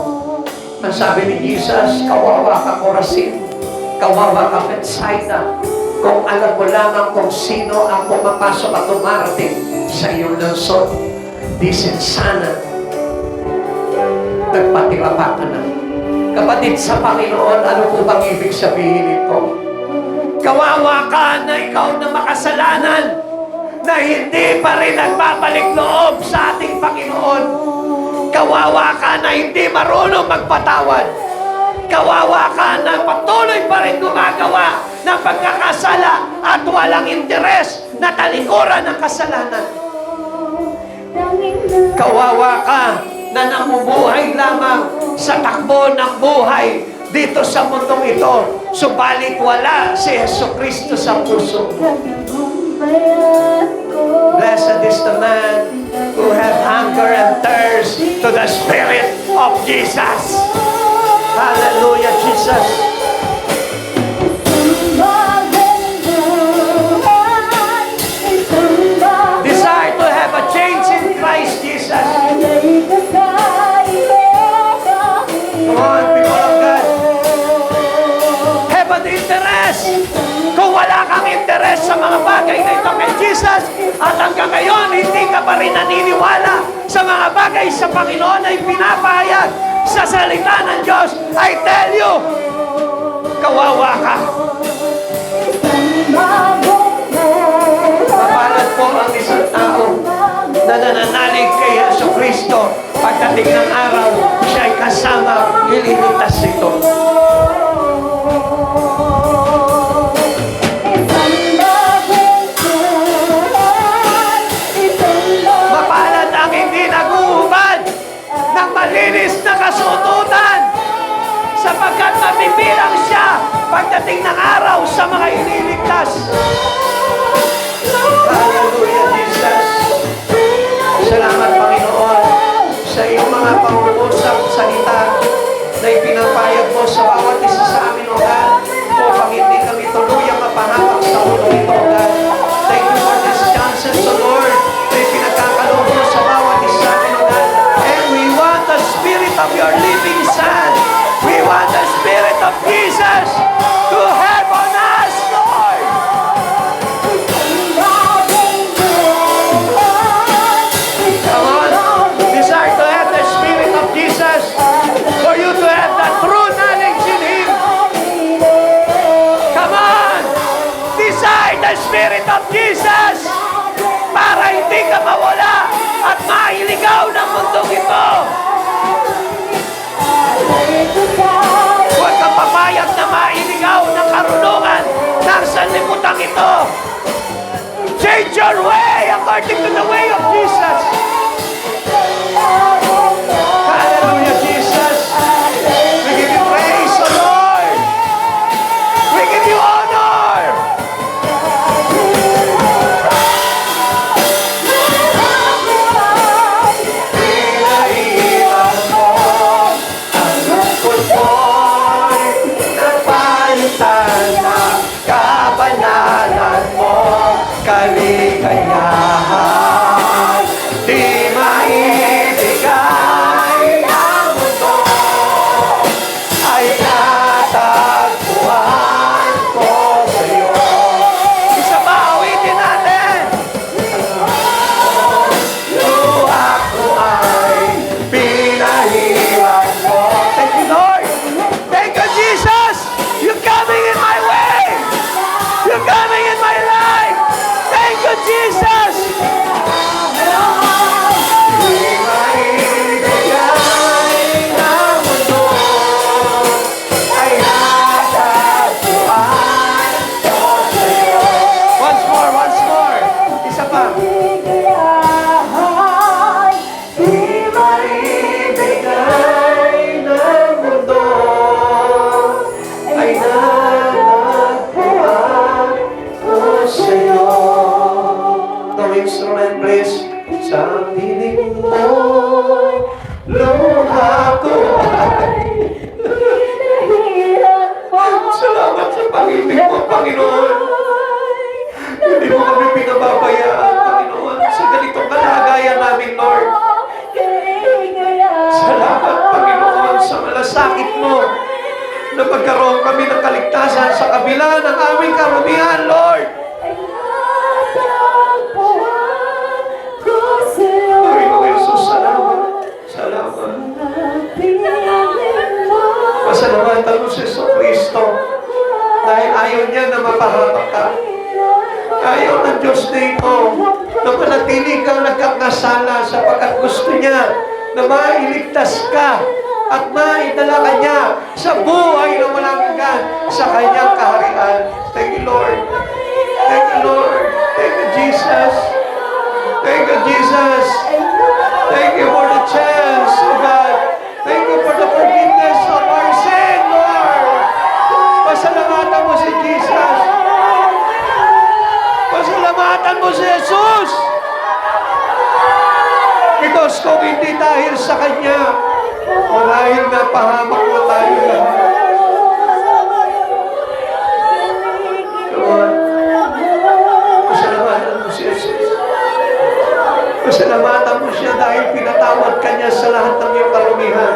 Ang sabi ni Jesus, kawawa ka Corazin, kawawa ka Bethsaida, kung alam mo lamang kung sino ang pumapasok at dumarating sa iyong lungsod. Di sana, nagpatira ka na. Kapatid sa Panginoon, ano po bang ibig sabihin nito? Kawawa ka na ikaw na makasalanan, na hindi pa rin nagbabalik loob sa ating Panginoon. Kawawa ka na hindi marunong magpatawad. Kawawa ka na patuloy pa rin gumagawa ng pagkakasala at walang interes na talikuran ng kasalanan. Kawawa ka na namumuhay lamang sa takbo ng buhay dito sa mundong ito, subalit wala si Jesucristo sa puso mo. Blessed is the man who have hunger and thirst to the Spirit of Jesus. Hallelujah, Jesus. Desire to have a change in Christ Jesus. Come on, people of God. Have an interest. Kung wala kang interes sa mga bagay na ito kay Jesus, at hanggang ngayon, hindi ka pa rin naniniwala sa mga bagay sa Panginoon ay pinapahayag sa salita ng Diyos, I tell you, kawawa ka. Mapalad po ang isang tao na nananalig kay Jesucristo. Pagdating ng araw, siya ay kasama, ililigtas ito. Mapalad ang hindi naguhubad ng malinis na kasuotan, sapagkat mabibilang siya pagdating ng araw sa mga ililigtas. Hallelujah, Jesus. Salamat, Panginoon, sa iyong mga pangungusap salita na ipinapayag mo sa bawat isa sa amin, O God, upang hindi kami tuluyang mapahamak sa ulo ito, O God. Thank you for this chance, O Lord, na ipinagkakaloob mo sa bawat isa sa amin, O God. And we want the Spirit of your living Son. We want the Spirit of Jesus to have on us, Lord. Come on, desire to have the Spirit of Jesus, for you to have the true knowledge in Him. Come on, desire the Spirit of Jesus, para hindi ka mawala at mailigaw ng mundong ito. Huwag kang papayag na mailigaw ng karunungan ng sanlibutan ito. Change your way according to the way of Jesus. Hallelujah, Jesus. We give you praise, O Lord. We give you honor. Pinaiwan mo ang lungkot ko'y napalitan ng kabanalan mo, kaligayahan. na magkaroon kami ng kaligtasan sa kabila ng aming karumihan, Lord. Panginoong Jesus, salamat. Salamat. Pasalamatan mo si Kristo dahil ayaw niya na mapahamak ka. Ayaw ng Diyos dito na manatili kang nagkakasala sapagkat gusto niya na mailigtas ka at maidala ka niya sa buhay na walang hanggan sa kanyang kaharian. Thank you, Lord. Thank you, Lord. Thank you, Jesus. Thank you, Jesus. Thank you for the chance, oh God. Thank you for the forgiveness of our sin, Lord. Pasalamatan mo si Jesus. Pasalamatan mo si Jesus. Because kung hindi dahil sa Kanya, marahil na pahamak mo tayo lahat. Lord, pasalamatan mo si Jesus. Pasalamatan mo siya dahil pinatawad ka niya sa lahat ng iyong karumihan.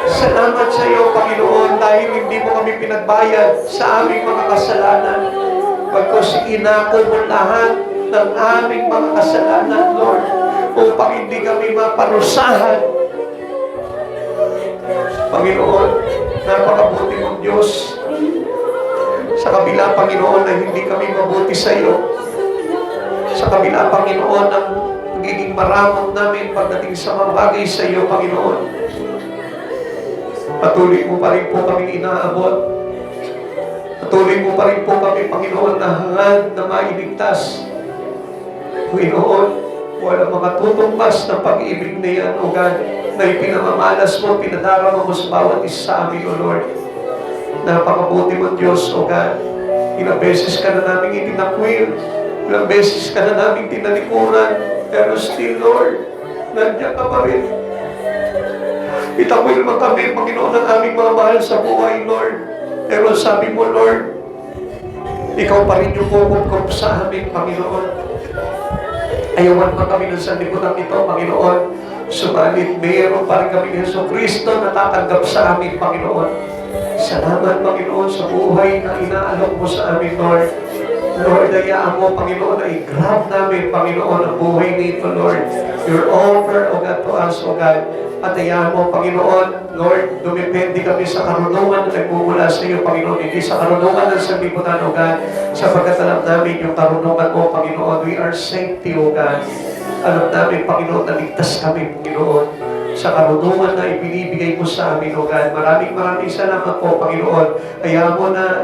Salamat sa iyo, Panginoon, dahil hindi mo kami pinagbayad sa aming mga kasalanan. Pagkos inako mo lahat ng aming mga kasalanan, Lord, upang hindi kami maparusahan. Panginoon, napakabuti mong Diyos. Sa kabila, Panginoon, na hindi kami mabuti sa iyo. Sa kabila, Panginoon, ang nagiging maramot namin pagdating sa mga bagay sa iyo, Panginoon. Patuloy mo pa rin po kami inaabot. Patuloy mo pa rin po kami, Panginoon, na hangad na mailigtas. Panginoon, walang makatutumpas ng pag-ibig na yan, O God, na ipinamamalas mo, pinadarama mo sa bawat isa sa amin, O Lord. Napakabuti mo, Diyos, O God. Ilang beses ka na namin itinakwil. Ilang beses ka na namin tinalikuran. Pero still, Lord, nandiyan ka pa rin. Itakwil mo kami, Panginoon, ang aming mga mahal sa buhay, Lord. Pero sabi mo, Lord, ikaw pa rin yung kukup sa amin, Panginoon. Ayawan pa kami ng sanlibutan ito, Panginoon. Subalit, mayroon pa rin kami ng Jesucristo na tatanggap sa amin, Panginoon. Salamat, Panginoon, sa buhay na inaalok mo sa amin, Lord. Lord, hayaan mo, Panginoon, na i-grab namin, Panginoon, ang buhay nito, Lord. Your offer, O God, to us, O God. At hayaan mo, Panginoon, Lord, dumipende kami sa karunungan na nagmumula sa iyo, Panginoon. Hindi sa karunungan ng sanlibutan, O God. Sapagkat alam namin yung karunungan mo, Panginoon. We are safety, O God. Alam namin, Panginoon, na ligtas kami, Panginoon. Sa karunungan na ibinibigay mo sa amin, O God. Maraming salamat po, Panginoon. Hayaan mo na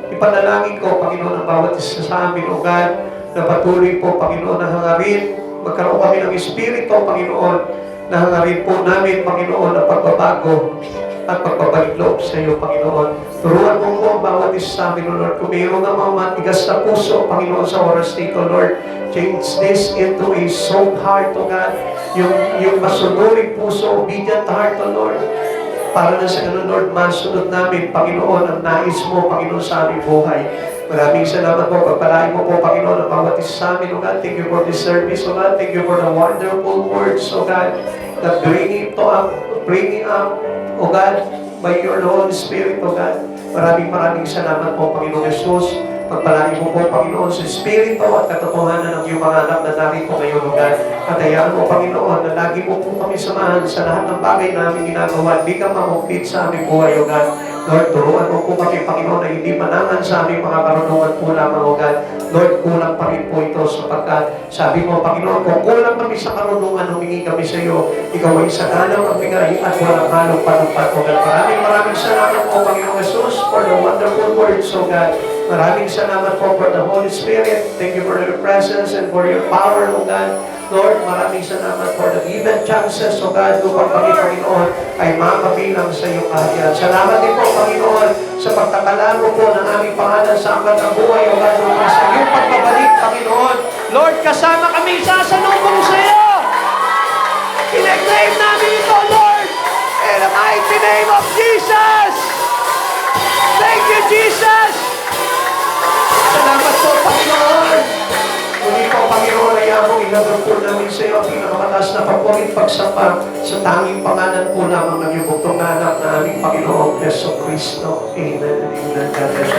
ipanalangin ko, Panginoon, ang bawat isa sa amin, O God, na patuloy po, Panginoon, na hangarin. Magkaroon kami ng Espiritu, Panginoon, na hangarin po namin, Panginoon, ang pagbabago at pagbabalik loob sa iyo, Panginoon. Turuan mo po ang bawat isa sa amin, O Lord. Kung mayroon ng mga matigas na puso, Panginoon, sa oras nito, Lord, change this into a soft heart, O God. Yung masunuring puso, obedient heart, O Lord. Para na sa ganun, Lord, masunod namin, Panginoon, ang nais mo, Panginoon, sa aming buhay. Maraming salamat po. Pagpalain mo po, Panginoon, ang bawat isa sa amin, O God. Thank you for this service, O God. Thank you for the wonderful words, O God, that bringing up, O God, by your Holy Spirit, O God. Maraming salamat po, Panginoon Jesus. Pagpalain mo po, Panginoon, sa Espiritu at katotohanan ng iyong mga anak na narito ngayon, O God. At hayaan mo, Panginoon, na lagi mo po kami samahan sa lahat ng bagay na aming ginagawa. Hindi ka mamuklit sa aming buhay, O God. Lord, turuan mo po kami, Panginoon, na hindi manangan sa aming mga karunungan po lamang, O God. Lord, kulang pa rin po ito sapagkat sabi mo, Panginoon, kung kulang kami sa karunungan, humingi kami sa iyo. Ikaw ay sagalang ang bigay at walang halong panumpat, O God. Maraming salamat po, Panginoon Jesus, for the wonderful words, O God. Maraming salamat po for the Holy Spirit. Thank you for your presence and for your power, O God. Lord, maraming salamat for the given chances, O God, upang kami, Panginoon, ay makabilang sa iyong kaharian. Salamat din po, Panginoon, sa pagkakalago po ng aming pangalan sa angkat ng buhay, O God, upang sa iyong pagbabalik, Panginoon. Lord, kasama kami sasalubong sa iyo. Pinag-claim namin ito, Lord, in the mighty name of Jesus. Thank you, Jesus. Salamat po, Panginoon. Muli po, Panginoon, ay among ilagay po namin sa iyo ang pinakamatapos mataas na papurit pagsamba sa tanging pangalan po lamang ng iyong bugtong na anak na aming Panginoong Yeso Kristo. Amen. Amen. God bless you.